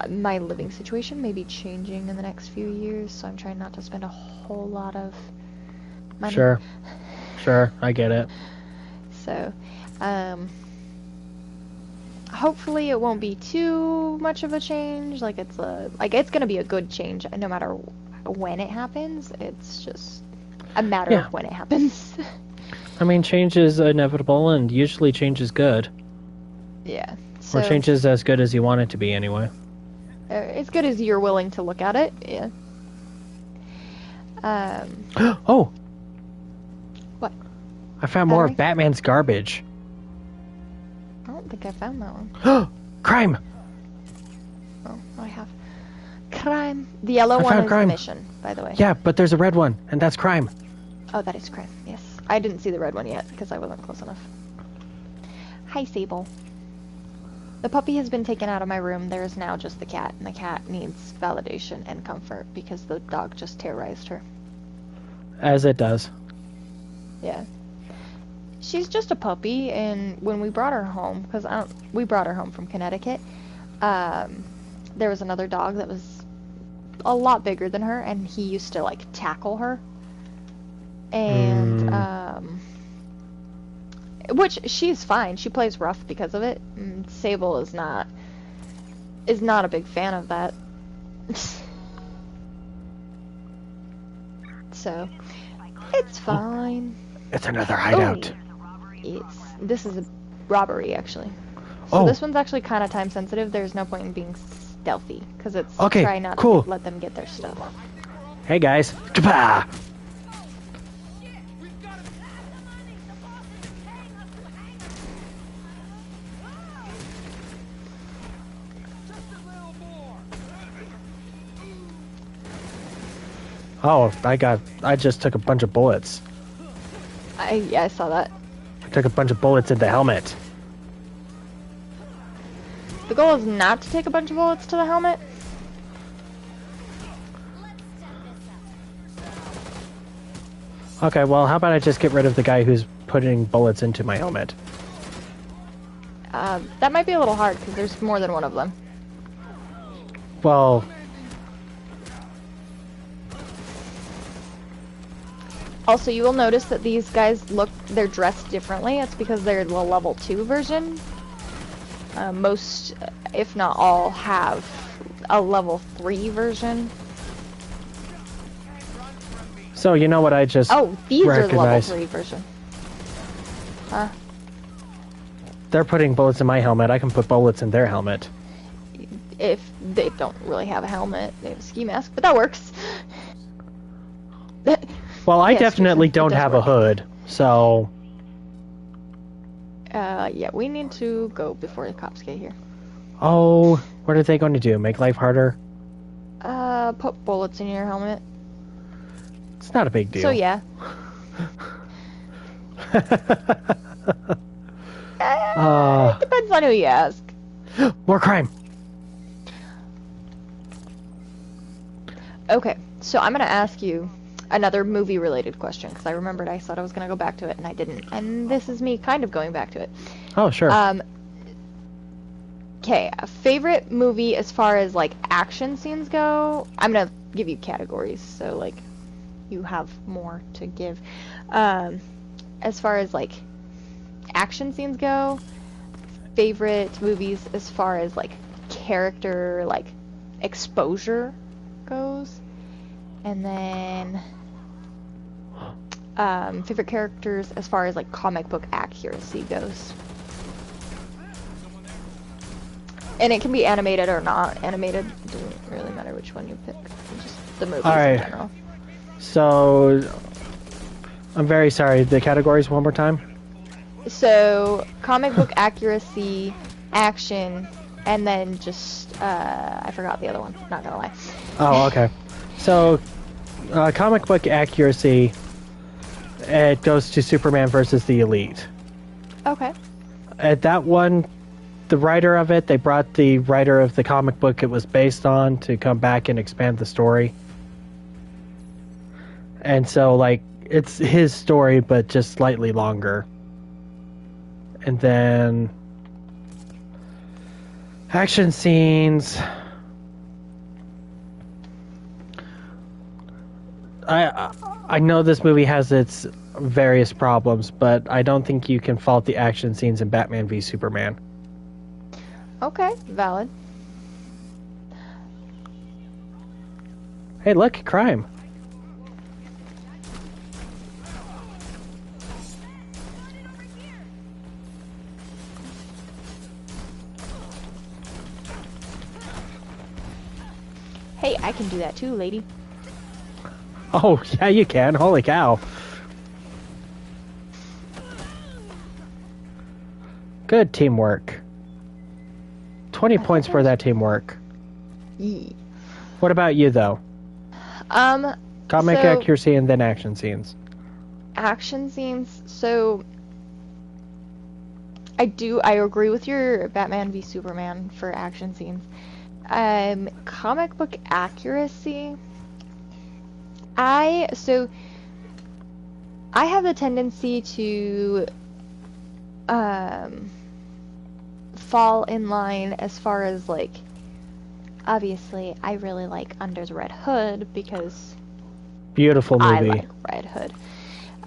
My living situation may be changing in the next few years, so I'm trying not to spend a whole lot of money. Sure, I get it. So, hopefully it won't be too much of a change. Like it's gonna be a good change, no matter when it happens. It's just a matter of when it happens. I mean, change is inevitable, and usually change is good. Yeah. Or change is as good as you want it to be, anyway. As good as you're willing to look at it, yeah. Oh! What? I found more of Batman's garbage. I don't think I found that one. Crime! Oh, I have. Crime. The yellow one is the mission, by the way. Yeah, but there's a red one, and that's crime. Oh, that is crime, yes. I didn't see the red one yet, because I wasn't close enough. Hi, Sable. The puppy has been taken out of my room. There is now just the cat, and the cat needs validation and comfort because the dog just terrorized her. As it does. Yeah. She's just a puppy, and when we brought her home, because we brought her home from Connecticut, there was another dog that was a lot bigger than her, and he used to, like, tackle her. And, which she's fine. She plays rough because of it. Sable is not a big fan of that. So it's fine. It's another hideout. This is a robbery actually. So this one's actually kind of time sensitive. There's no point in being stealthy because it's try not to let them get their stuff. Hey guys. Kapah! Oh, I just took a bunch of bullets. Yeah, I saw that. I took a bunch of bullets in the helmet. The goal is not to take a bunch of bullets to the helmet. Okay, well, how about I just get rid of the guy who's putting bullets into my helmet? That might be a little hard because there's more than one of them. Well, also you will notice that these guys they're dressed differently. It's because they're the level 2 version. Most, if not all, have a level 3 version. so you know what I just These are the level recognized? 3 version. Huh? They're putting bullets in my helmet. I can put bullets in their helmet. If they don't really have a helmet, they have a ski mask, but that works. Well, I Yes, definitely Jason, it don't does have work. a hood, so... Yeah, we need to go before the cops get here. Oh, what are they going to do? Make life harder? Put bullets in your helmet. It's not a big deal. So yeah. Depends on who you ask. More crime! Okay, so I'm gonna ask you another movie-related question, because I remembered I said I was gonna go back to it, and I didn't. And this is me kind of going back to it. Oh, sure. Okay, favorite movie as far as, like, action scenes go? I'm gonna give you categories, so, like, you have more to give. As far as, like, action scenes go, favorite movies as far as, like, character, like, exposure goes. And then favorite characters as far as like comic book accuracy goes. And it can be animated or not animated. It doesn't really matter which one you pick. Just the movies in general. So, I'm very sorry. The categories one more time? So, comic book accuracy, action, and then just, I forgot the other one. Not gonna lie. Oh, okay. So, comic book accuracy, it goes to Superman versus the Elite. Okay. At that one, the writer of it, they brought the writer of the comic book it was based on to come back and expand the story. And so, like, it's his story, but just slightly longer. And then... action scenes... I know this movie has its various problems, but I don't think you can fault the action scenes in Batman v Superman. Okay, valid. Hey, look, crime. Hey, I can do that too, lady. Oh, yeah, you can. Holy cow. Good teamwork. 20 points for that teamwork. Yeah. What about you, though? Comic So, accuracy and then action scenes. action scenes. So, I agree with your Batman v Superman for action scenes. Comic book accuracy. I have the tendency to fall in line as far as, like, obviously I really like Under the Red Hood because Beautiful I movie. like Red Hood.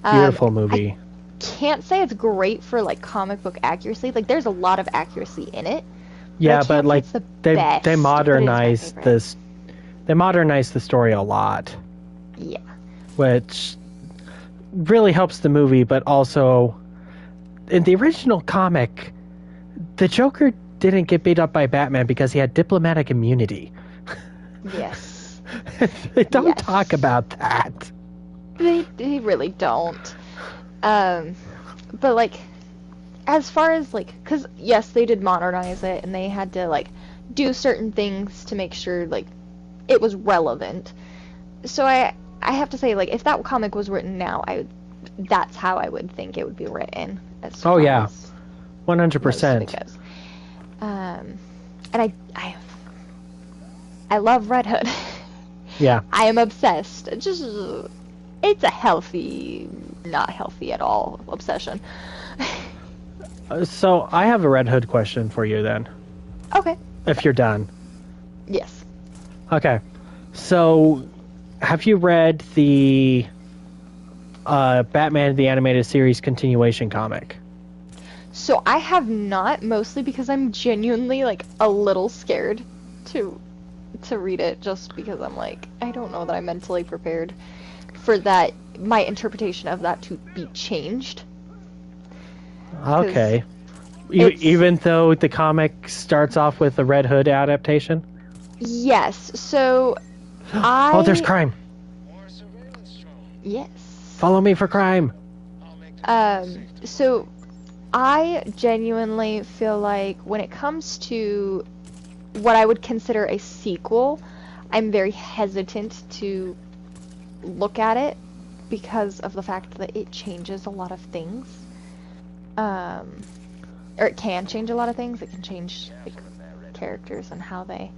Beautiful movie. Can't say it's great for, like, comic book accuracy. Like, there's a lot of accuracy in it. Yeah, I but can't say like it's the they best, they but modernized it's my favorite. this. They modernized the story a lot, Yeah. which really helps the movie, but also in the original comic, the Joker didn't get beat up by Batman because he had diplomatic immunity. Yes. They don't Yes. talk about that. They really don't. But, like, as far as, like, because yes, they did modernize it and they had to, like, do certain things to make sure, like, it was relevant. So I I have to say, like, if that comic was written now, that's how I would think it would be written. As Oh far yeah, as 100%. most of it goes. And I love Red Hood. Yeah. I am obsessed. It's a healthy, not healthy at all obsession. So I have a Red Hood question for you then, Okay. if you're done. Yes. Okay. So, have you read the Batman the Animated Series continuation comic? So I have not, mostly because I'm genuinely like a little scared to read it, just because I'm like, I don't know that I'm mentally prepared for that, my interpretation of that to be changed. Okay. Even though the comic starts off with a Red Hood adaptation? Yes. So Oh, there's crime. Yes. Follow me for crime. So I genuinely feel like when it comes to what I would consider a sequel, I'm very hesitant to look at it because of the fact that it changes a lot of things. Or it can change a lot of things. It can change like characters and how they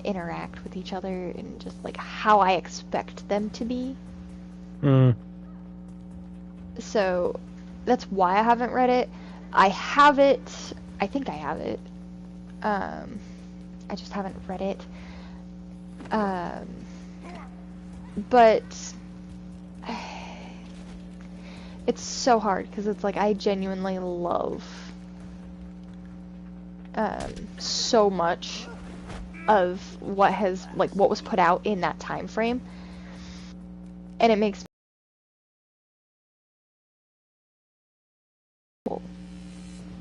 interact with each other and just like how I expect them to be. So that's why I haven't read it. I have it. I think I have it. I just haven't read it. But it's so hard because it's like I genuinely love so much of what was put out in that time frame, and it makes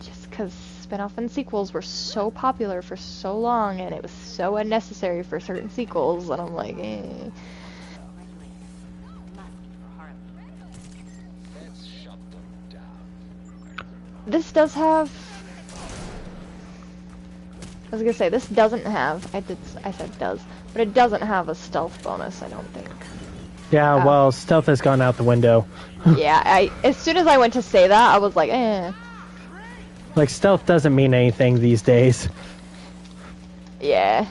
just because spin-off and sequels were so popular for so long, and it was so unnecessary for certain sequels, and I'm like, eh. This does have. I was gonna say this doesn't have. I said does, but it doesn't have a stealth bonus. I don't think. Yeah, well, stealth has gone out the window. Yeah, as soon as I went to say that, I was like, eh. Like, stealth doesn't mean anything these days. Yeah.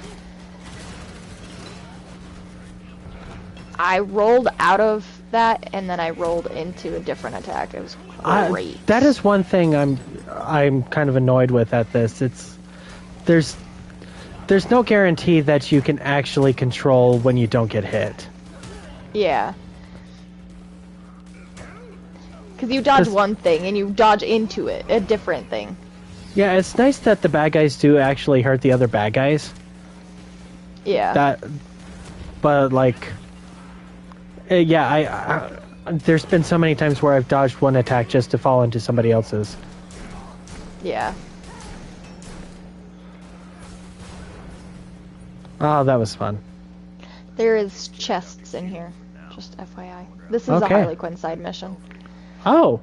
I rolled out of that, and then I rolled into a different attack. It was great. That is one thing I'm kind of annoyed with at this. There's no guarantee that you can actually control when you don't get hit. Yeah. Because you dodge one thing and you dodge into it, a different thing. Yeah, it's nice that the bad guys do actually hurt the other bad guys. Yeah. But like, yeah, there's been so many times where I've dodged one attack just to fall into somebody else's. Yeah. Oh, that was fun. There is chests in here, just FYI. This is a Harley Quinn side mission. Oh.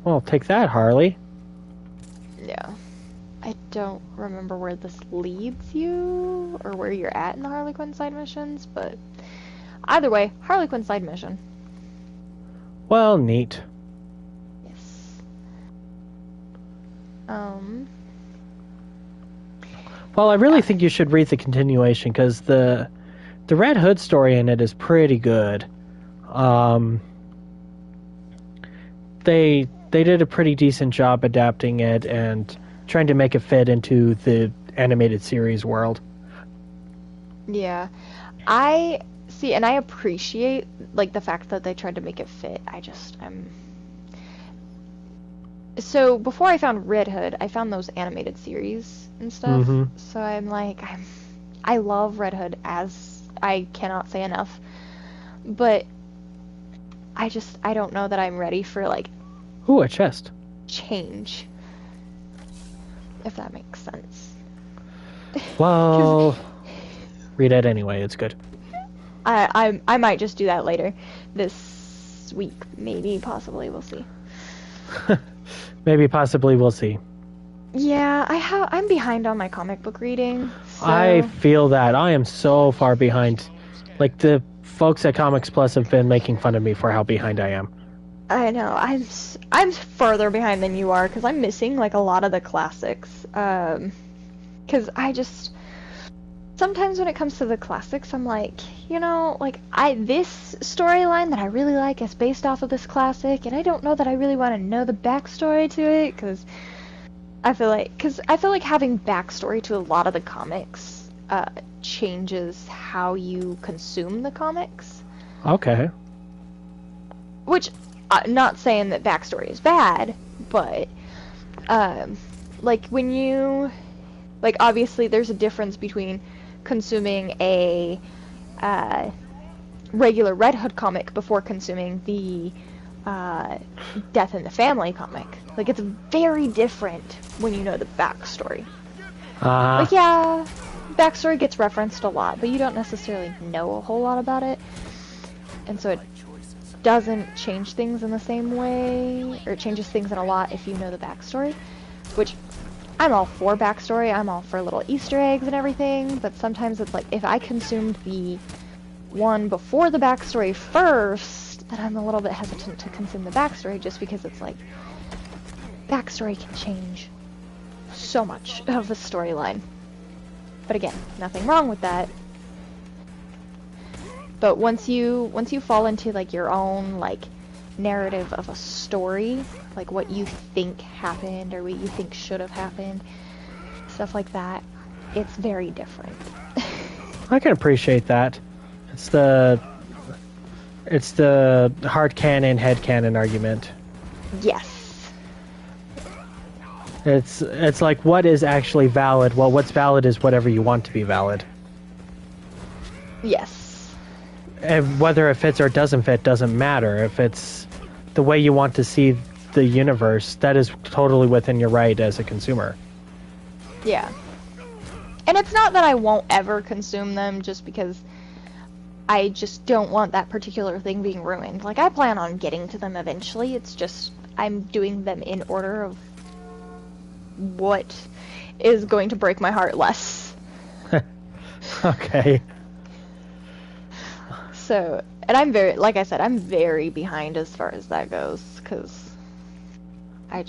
Well, take that, Harley. Yeah. I don't remember where this leads you, or where you're at in the Harley Quinn side missions, but either way, Harley Quinn side mission. Well, neat. Yes. Well, I really think you should read the continuation, because the Red Hood story in it is pretty good. They did a pretty decent job adapting it and trying to make it fit into the animated series world. Yeah. I see, and I appreciate like the fact that they tried to make it fit. So before I found Red Hood, I found those animated series and stuff. Mm-hmm. So I'm like, I love Red Hood, as I cannot say enough. But I don't know that I'm ready for like Ooh, a chest. change. If that makes sense. Well, read it anyway, it's good. I might just do that later this week, maybe, possibly, we'll see. Maybe, possibly, we'll see. Yeah, I'm behind on my comic book reading. So... I feel that. I am so far behind. Like, the folks at Comics Plus have been making fun of me for how behind I am. I know. I'm further behind than you are because I'm missing like a lot of the classics. Because I just sometimes when it comes to the classics, I'm like, like this storyline that I really like is based off of this classic, and I don't know that I really want to know the backstory to it because I feel like having backstory to a lot of the comics changes how you consume the comics. Okay. Which, not saying that backstory is bad, but like when you, like obviously there's a difference between consuming a regular Red Hood comic before consuming the Death in the Family comic. Like it's very different when you know the backstory. Like yeah, backstory gets referenced a lot, but you don't necessarily know a whole lot about it, and so it doesn't change things in the same way, or it changes things in a lot if you know the backstory, which I'm all for backstory, I'm all for little Easter eggs and everything, but sometimes it's like, if I consumed the one before the backstory first, then I'm a little bit hesitant to consume the backstory, just because it's like, backstory can change so much of the storyline. But again, nothing wrong with that. But once you fall into like your own like narrative of a story, like what you think happened or what you think should have happened, stuff like that, it's very different. I can appreciate that. It's the hard canon, head canon argument. Yes. It's like, what is actually valid? Well, what's valid is whatever you want to be valid. Yes. And whether it fits or doesn't fit doesn't matter. If it's the way you want to see the universe, that is totally within your right as a consumer. Yeah. And it's not that I won't ever consume them just because I just don't want that particular thing being ruined. Like, I plan on getting to them eventually. It's just I'm doing them in order of what is going to break my heart less. Okay. So, and I'm very, like I said, I'm very behind as far as that goes, because I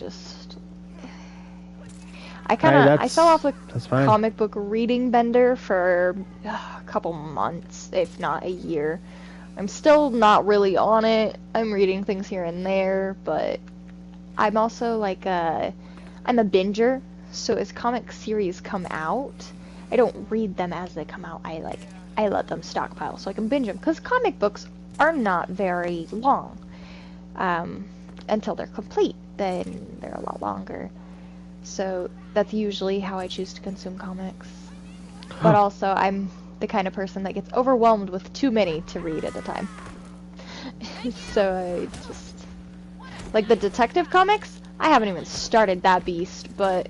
fell off a comic book reading bender for a couple months, if not a year. I'm still not really on it. I'm reading things here and there, but I'm also like I'm a binger, so as comic series come out, I don't read them as they come out. I let them stockpile so I can binge them, because comic books are not very long until they're complete. Then they're a lot longer. So that's usually how I choose to consume comics. But also, I'm the kind of person that gets overwhelmed with too many to read at a time. So I just... Like the detective comics, I haven't even started that beast, but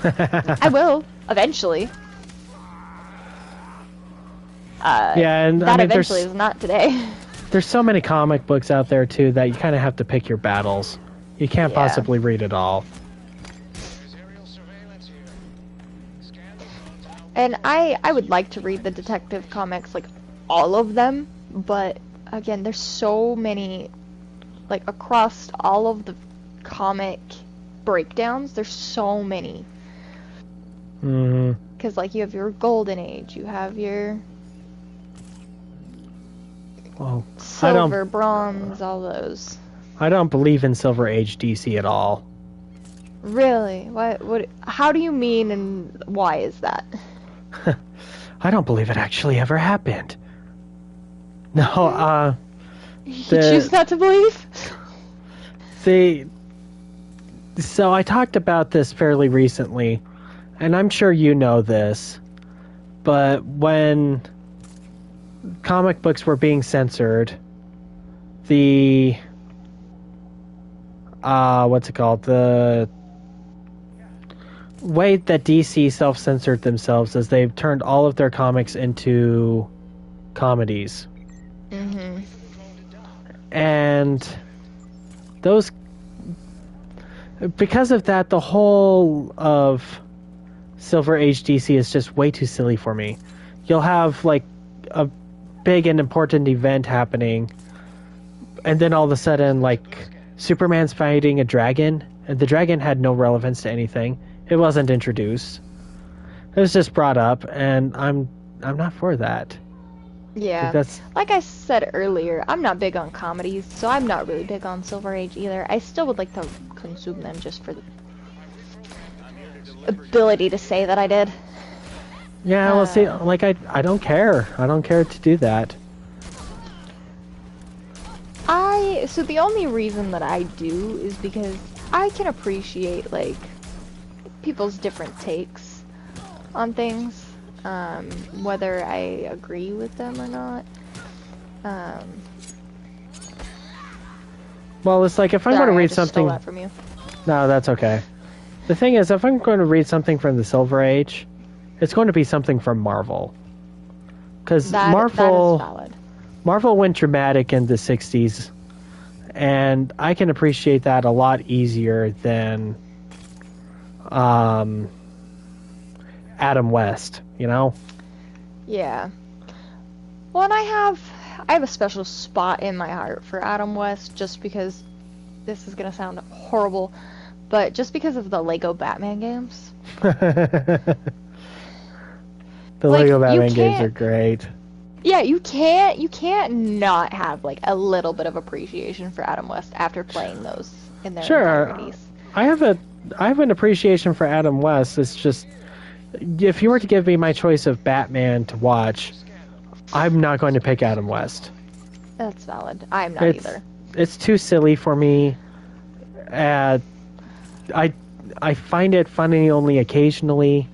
I will, eventually. Yeah, and that I mean, eventually is not today. There's so many comic books out there, too, that you kind of have to pick your battles. You can't possibly read it all. And I would like to read the detective comics, like, all of them, but, again, there's so many, like, across all of the comic breakdowns, there's so many. Mm-hmm. Because, like, you have your Golden Age, you have your... Well, Silver, Bronze, all those. I don't believe in Silver Age DC at all. Really? What? How do you mean, and why is that? I don't believe it actually ever happened. No, You choose not to believe? So I talked about this fairly recently, and I'm sure you know this, but when comic books were being censored, the what's it called? The way that DC self-censored themselves is they've turned all of their comics into comedies. Mm-hmm. And those, because of that, the whole of Silver Age DC is just way too silly for me. You'll have like a big and important event happening, and then all of a sudden, like, Superman's fighting a dragon, and the dragon had no relevance to anything. It wasn't introduced. It was just brought up, and I'm not for that. Yeah. That's Like I said earlier, I'm not big on comedies, so I'm not really big on Silver Age either. I still would like to consume them just for the ability to say that I did. yeah. Well, see, like I don't care. I don't care to do that. So the only reason that I do is because I can appreciate, like, people's different takes on things, whether I agree with them or not. Well, it's like if I'm going to Sorry, I read just something. stole that from you. No, that's okay. The thing is, if I'm going to read something from the Silver Age, it's going to be something from Marvel. Because That is valid. Marvel went dramatic in the 60s, and I can appreciate that a lot easier than Adam West, you know? Yeah. Well, and I have a special spot in my heart for Adam West just because this is gonna sound horrible, but just because of the Lego Batman games. The Like, Lego you Batman games can't- are great. Yeah, you can't not have like a little bit of appreciation for Adam West after playing those in their Sure. entireties. I have an appreciation for Adam West. It's just, if you were to give me my choice of Batman to watch, I'm not going to pick Adam West. That's valid. I'm not either. It's too silly for me. I find it funny only occasionally.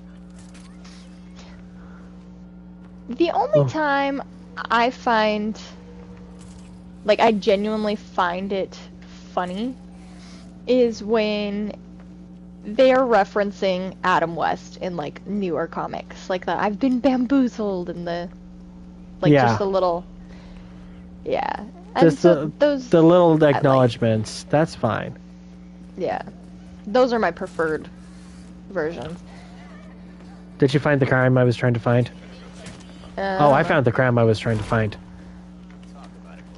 The only time I find, like, I genuinely find it funny is when they're referencing Adam West in, like, newer comics. Like the I've been bamboozled and the, like, Yeah. just a little, yeah. And Just so those, the little like. acknowledgments. That's fine. Yeah. Those are my preferred versions. Did you find the crime I was trying to find? I found the crime I was trying to find.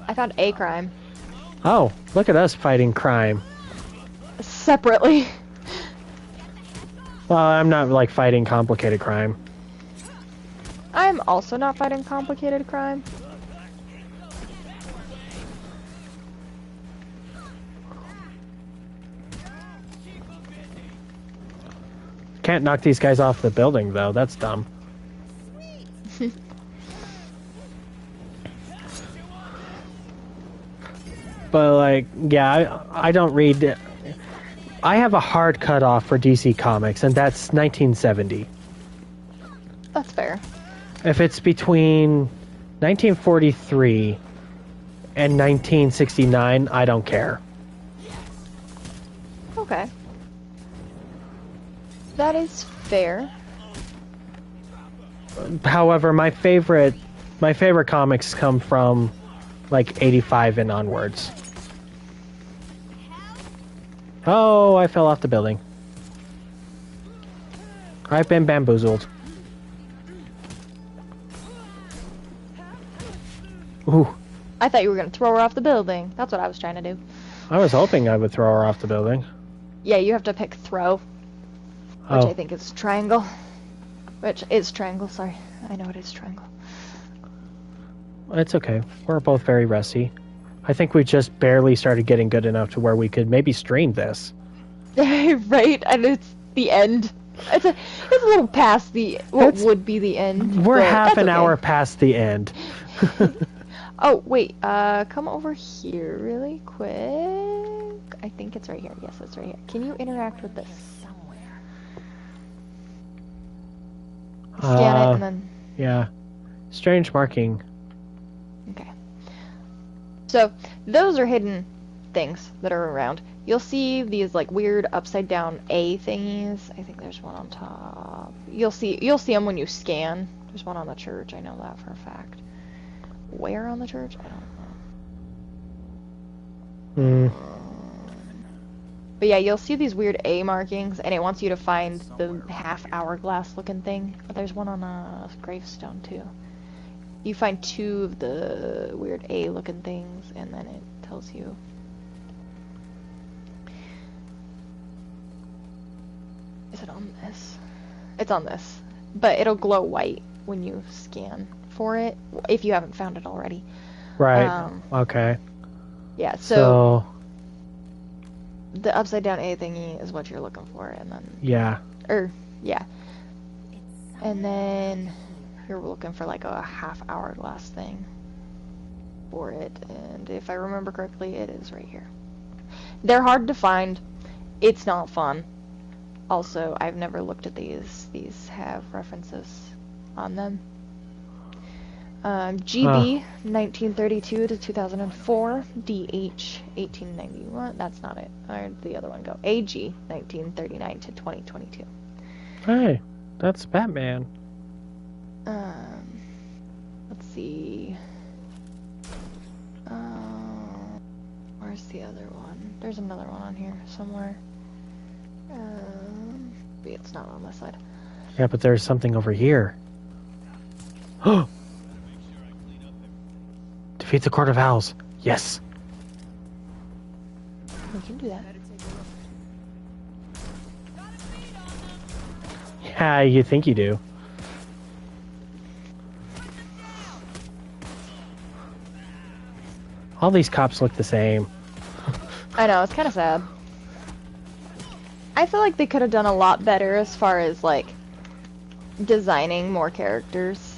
I found a crime. Oh, look at us fighting crime. Separately. Well, I'm not, like, fighting complicated crime. I'm also not fighting complicated crime. Can't knock these guys off the building, though. That's dumb. But, like, yeah, I don't read. I have a hard cutoff for DC Comics, and that's 1970. That's fair. If it's between 1943 and 1969, I don't care. Okay. That is fair. However, my favorite comics come from, like, 85 and onwards. Oh, I fell off the building. I've been bamboozled. Ooh, I thought you were gonna throw her off the building. That's what I was trying to do. I was hoping I would throw her off the building. Yeah, you have to pick throw, which Oh, I think is triangle. Which is triangle, sorry. I know it is triangle. it's okay. We're both very rusty. I think we just barely started getting good enough to where we could maybe stream this. Right? And it's the end. It's a little past the what would be the end. We're but half that's an okay. hour past the end. Oh, wait, come over here really quick. I think it's right here. Yes, it's right here. Can you interact with this? Scan it and then... Yeah. Strange marking. Okay. So, those are hidden things that are around. You'll see these, like, weird upside-down A thingies. I think there's one on top. You'll see them when you scan. There's one on the church. I know that for a fact. Where on the church? I don't know. But yeah, you'll see these weird A markings, and it wants you to find the half hourglass looking thing. But there's one on a gravestone too. You find 2 of the weird A-looking things, and then it tells you. Is it on this? It's on this. But it'll glow white when you scan for it, if you haven't found it already. Right. Okay. Yeah, so the upside down A thingy is what you're looking for, and then... Yeah. Yeah. And then you're looking for like a half-hourglass thing for it, and if I remember correctly, it is right here. They're hard to find. It's not fun. Also, I've never looked at these. These have references on them. GB 1932 to 2004, DH 1891. That's not it. Where'd the other one go? AG 1939 to 2022. Hey, that's Batman. Let's see. Where's the other one? There's another one on here somewhere. Maybe it's not on this side. Yeah, but there's something over here. Oh! Defeat the Court of Owls. Yes. We can do that. Yeah, you think you do. All these cops look the same. I know, it's kind of sad. I feel like they could have done a lot better as far as, like, designing more characters.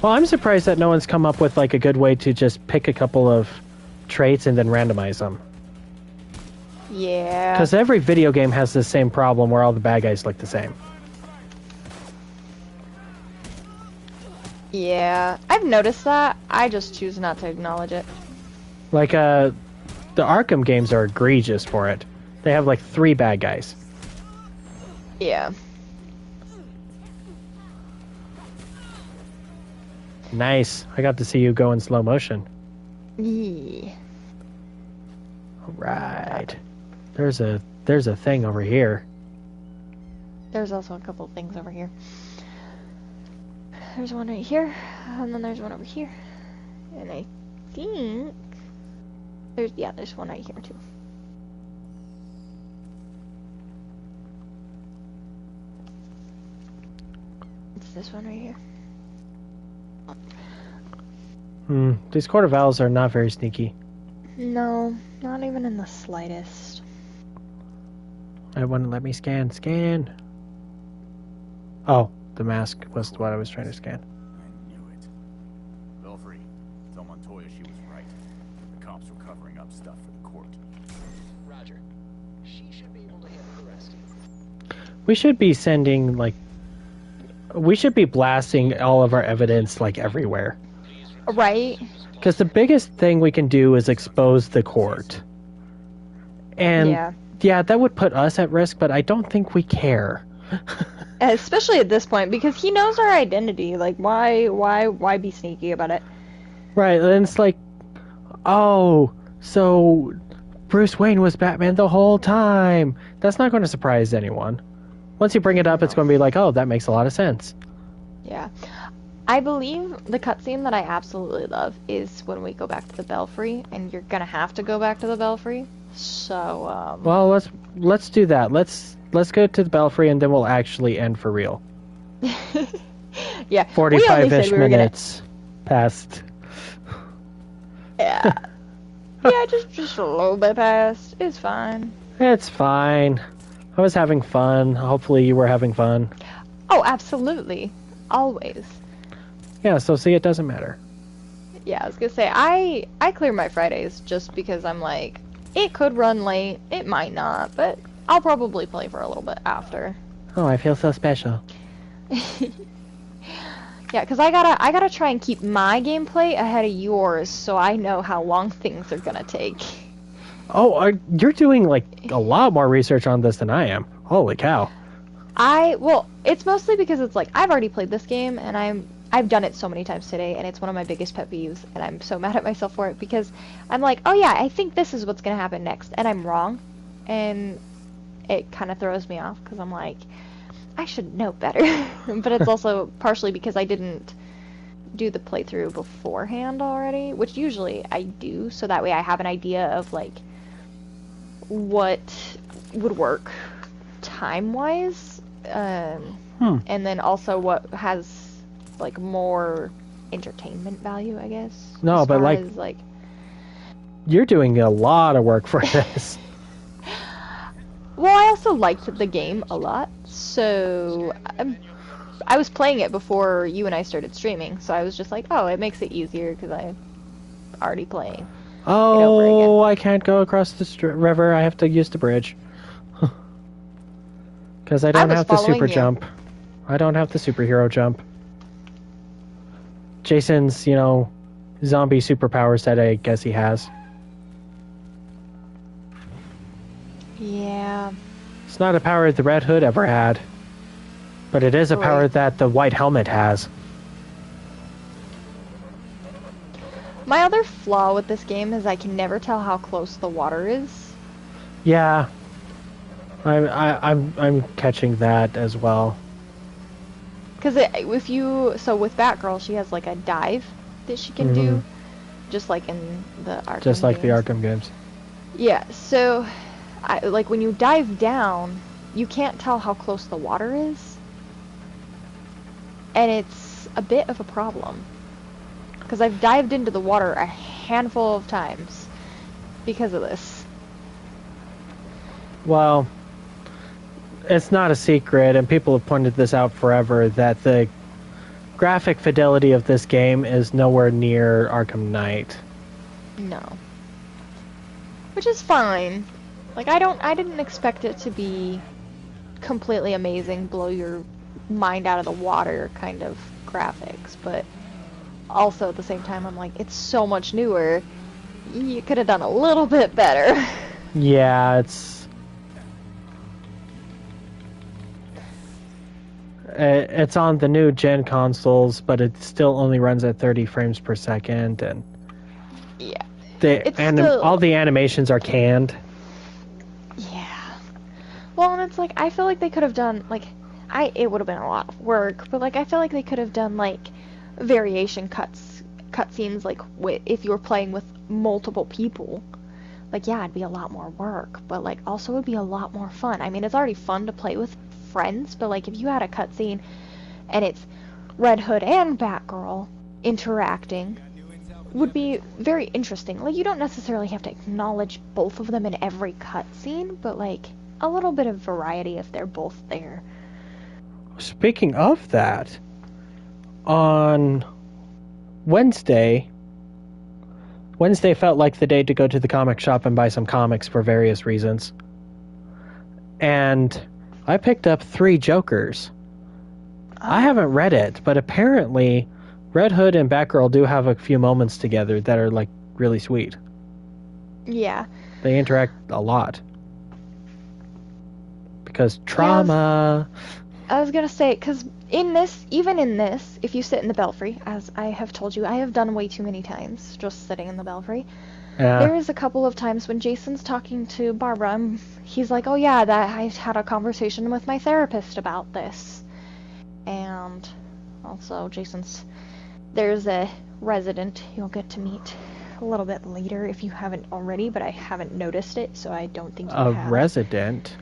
Well, I'm surprised that no one's come up with, like, a good way to just pick a couple of traits and then randomize them. Yeah. Because every video game has the same problem where all the bad guys look the same. Yeah, I've noticed that. I just choose not to acknowledge it. Like, the Arkham games are egregious for it. They have, like, 3 bad guys. Yeah. Nice. I got to see you go in slow motion. Yeah. Alright. There's a thing over here. There's also a couple things over here. There's one right here, and then there's one over here. And I think there's one right here too. It's this one right here. These Court of Owls are not very sneaky. No, not even in the slightest. It wouldn't let me scan. Scan! Oh, the mask was what I was trying to scan. I knew it. Belfry, tell Montoya she was right. The cops were covering up stuff for the court. Roger. She should be able to handle the rest. We should be sending, like... We should be blasting all of our evidence, like, everywhere. Right? Because the biggest thing we can do is expose the court. And, yeah, that would put us at risk, but I don't think we care. Especially at this point, because he knows our identity. Like, why be sneaky about it? Right, and it's like, oh, so Bruce Wayne was Batman the whole time. That's not going to surprise anyone. Once you bring it up, it's going to be like, oh, that makes a lot of sense. Yeah. I believe the cutscene that I absolutely love is when we go back to the Belfry, and you're going to have to go back to the Belfry. So, Well, let's do that. Let's go to the Belfry, and then we'll actually end for real. Yeah. 45-ish minutes past. Yeah. Yeah, just a little bit past. It's fine. It's fine. I was having fun. Hopefully you were having fun. Oh, absolutely. Always. Yeah, so see, it doesn't matter. Yeah, I was gonna say, I clear my Fridays just because I'm like, it could run late, it might not, but I'll probably play for a little bit after. Oh, I feel so special. Yeah, because I gotta try and keep my gameplay ahead of yours so I know how long things are gonna take. Oh, you're doing, like, a lot more research on this than I am. Holy cow. Well, it's mostly because it's like, I've already played this game, and I've done it so many times today, and it's one of my biggest pet peeves, and I'm so mad at myself for it, because I'm like, oh yeah, I think this is what's gonna happen next, and I'm wrong, and it kind of throws me off, because I'm like, I should know better. But it's also partially because I didn't do the playthrough beforehand already, which usually I do, so that way I have an idea of like what would work time-wise, and then also what has like more entertainment value, I guess. No, as but far as, like you're doing a lot of work for this. well, I also liked the game a lot, so I was playing it before you and I started streaming, so I was just like, oh, it makes it easier because I'm already playing. Oh, I can't go across the river. I have to use the bridge. Because I don't have the super jump. I don't have the superhero jump. Jason's, zombie superpowers that I guess he has. Yeah. It's not a power the Red Hood ever had. But it is a power that the White Helmet has. My other flaw with this game is I can never tell how close the water is. Yeah. I'm catching that as well. Because with Batgirl, she has like a dive that she can do, just like in the Arkham Just like games. the Arkham games. Yeah, so like when you dive down, you can't tell how close the water is, and it's a bit of a problem. Because I've dived into the water a handful of times because of this. Well, it's not a secret, and people have pointed this out forever, that the graphic fidelity of this game is nowhere near Arkham Knight. No. Which is fine. Like, I didn't expect it to be completely amazing, blow your mind out of the water kind of graphics, but also at the same time I'm like, it's so much newer. You could have done a little bit better. Yeah, it's on the new gen consoles, but it still only runs at 30 frames per second, and yeah, all the animations are canned. Yeah. Well, and it's like, I feel like they could have done, like, it would have been a lot of work, but like I feel like they could have done like variation cutscenes, like if you were playing with multiple people. Like, yeah, it'd be a lot more work, but like also it'd be a lot more fun. I mean, it's already fun to play with friends, but like if you had a cutscene and it's Red Hood and Batgirl interacting, would be very interesting. Like, you don't necessarily have to acknowledge both of them in every cutscene, but like a little bit of variety if they're both there. Speaking of that, on Wednesday felt like the day to go to the comic shop and buy some comics for various reasons. And I picked up 3 Jokers. I haven't read it, but apparently Red Hood and Batgirl do have a few moments together that are like really sweet. Yeah. They interact a lot. Because trauma. I was gonna say, because even in this, if you sit in the Belfry, as I have told you, I have done way too many times, just sitting in the Belfry. There is a couple of times when Jason's talking to Barbara, and he's like, oh yeah, that I had a conversation with my therapist about this. And also, there's a resident you'll get to meet a little bit later if you haven't already, but I haven't noticed it, so I don't think you have. A resident?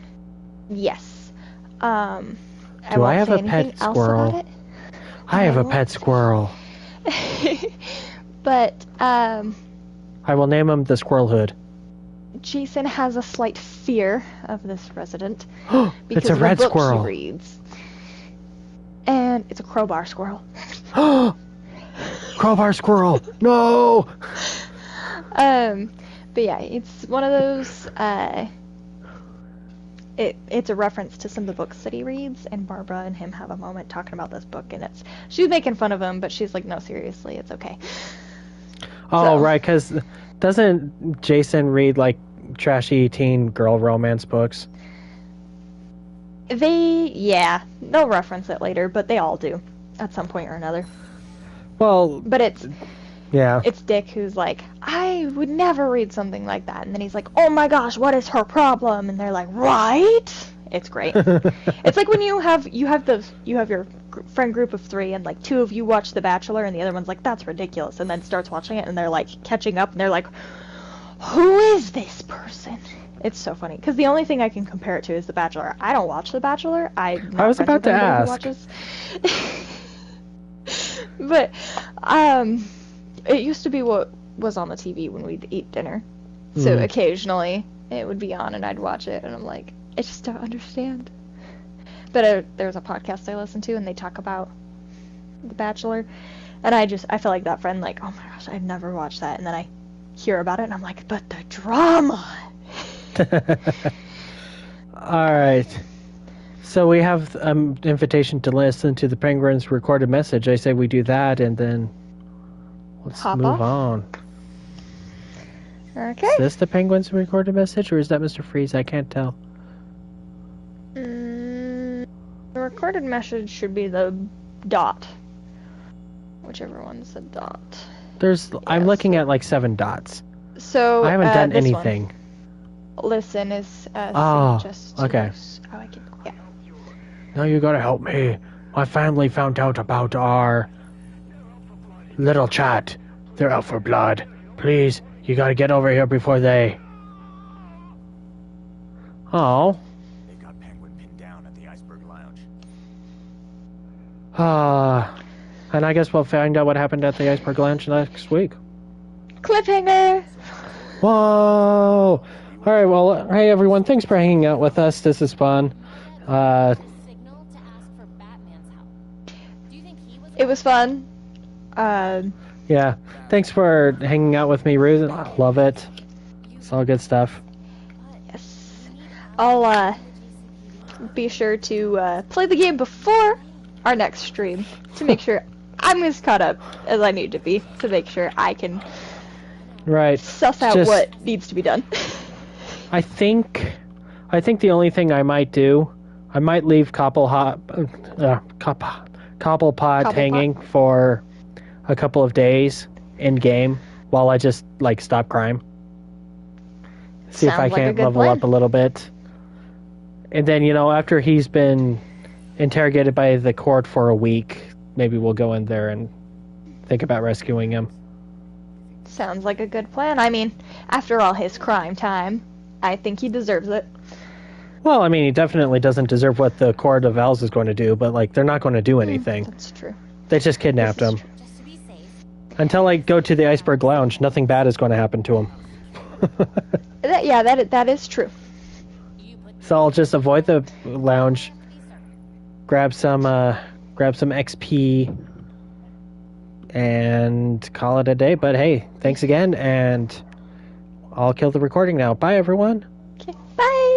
Yes. Do I have a pet squirrel? I have a pet squirrel. But, I will name him the Squirrel Hood. Jason has a slight fear of this resident. It's a red squirrel. She reads. And it's a crowbar squirrel. Crowbar squirrel! No! But yeah, it's one of those, it's a reference to some of the books that he reads, and Barbara and him have a moment talking about this book, and she's making fun of him, but she's like, no, seriously, it's okay. Oh, right, because doesn't Jason read, like, trashy teen girl romance books? They'll reference it later, but they all do, at some point or another. Well... But it's Dick who's like, I would never read something like that, and then he's like, oh my gosh, what is her problem? And they're like, right? It's great. It's like when you have your friend group of 3, and like 2 of you watch The Bachelor, and the other one's like, that's ridiculous, and then starts watching it, and they're like catching up, and they're like, who is this person? It's so funny because the only thing I can compare it to is The Bachelor. I don't watch The Bachelor. I was about to ask. But it used to be what was on the TV when we'd eat dinner. So occasionally it would be on and I'd watch it, and I'm like, I just don't understand. But there's a podcast I listen to, and they talk about The Bachelor, and I feel like that friend, like, oh my gosh, I've never watched that, and then I hear about it, and I'm like, but the drama. All right. So we have an invitation to listen to the Penguins' recorded message. I say we do that, and then let's move on. Okay. Is this the Penguins' recorded message, or is that Mr. Freeze? I can't tell. The recorded message should be the dot. Whichever one's the dot. I'm looking at like 7 dots. So I haven't done this anything. One. Listen is just okay. Oh, I can. Yeah. Now you gotta help me. My family found out about our little chat. They're out for blood. Please, you gotta get over here before they... Oh. They got Penguin pinned down at the Iceberg Lounge. And I guess we'll find out what happened at the Iceberg Lounge next week. Cliffhanger! Whoa! Alright, well, hey everyone, thanks for hanging out with us. This is fun. It was fun. Yeah, thanks for hanging out with me, Ruth. I love it. It's all good stuff. Yes. I'll be sure to play the game before our next stream to make sure I'm as caught up as I need to be, to make sure I can suss out what needs to be done. I think the only thing I might do, I might leave Cobblepot hanging for a couple of days in game while I just like stop crime. See if I can't level up a little bit. And then, after he's been interrogated by the court for a week, maybe we'll go in there and think about rescuing him. Sounds like a good plan. I mean, after all his crime time, I think he deserves it. Well, I mean, he definitely doesn't deserve what the Court of Owls is going to do, but, like, they're not going to do anything. That's true. They just kidnapped him. Until I go to the Iceberg Lounge, nothing bad is going to happen to him. That is true. So I'll just avoid the lounge, grab some XP, and call it a day. But hey, thanks again, and I'll kill the recording now. Bye, everyone. Okay, bye.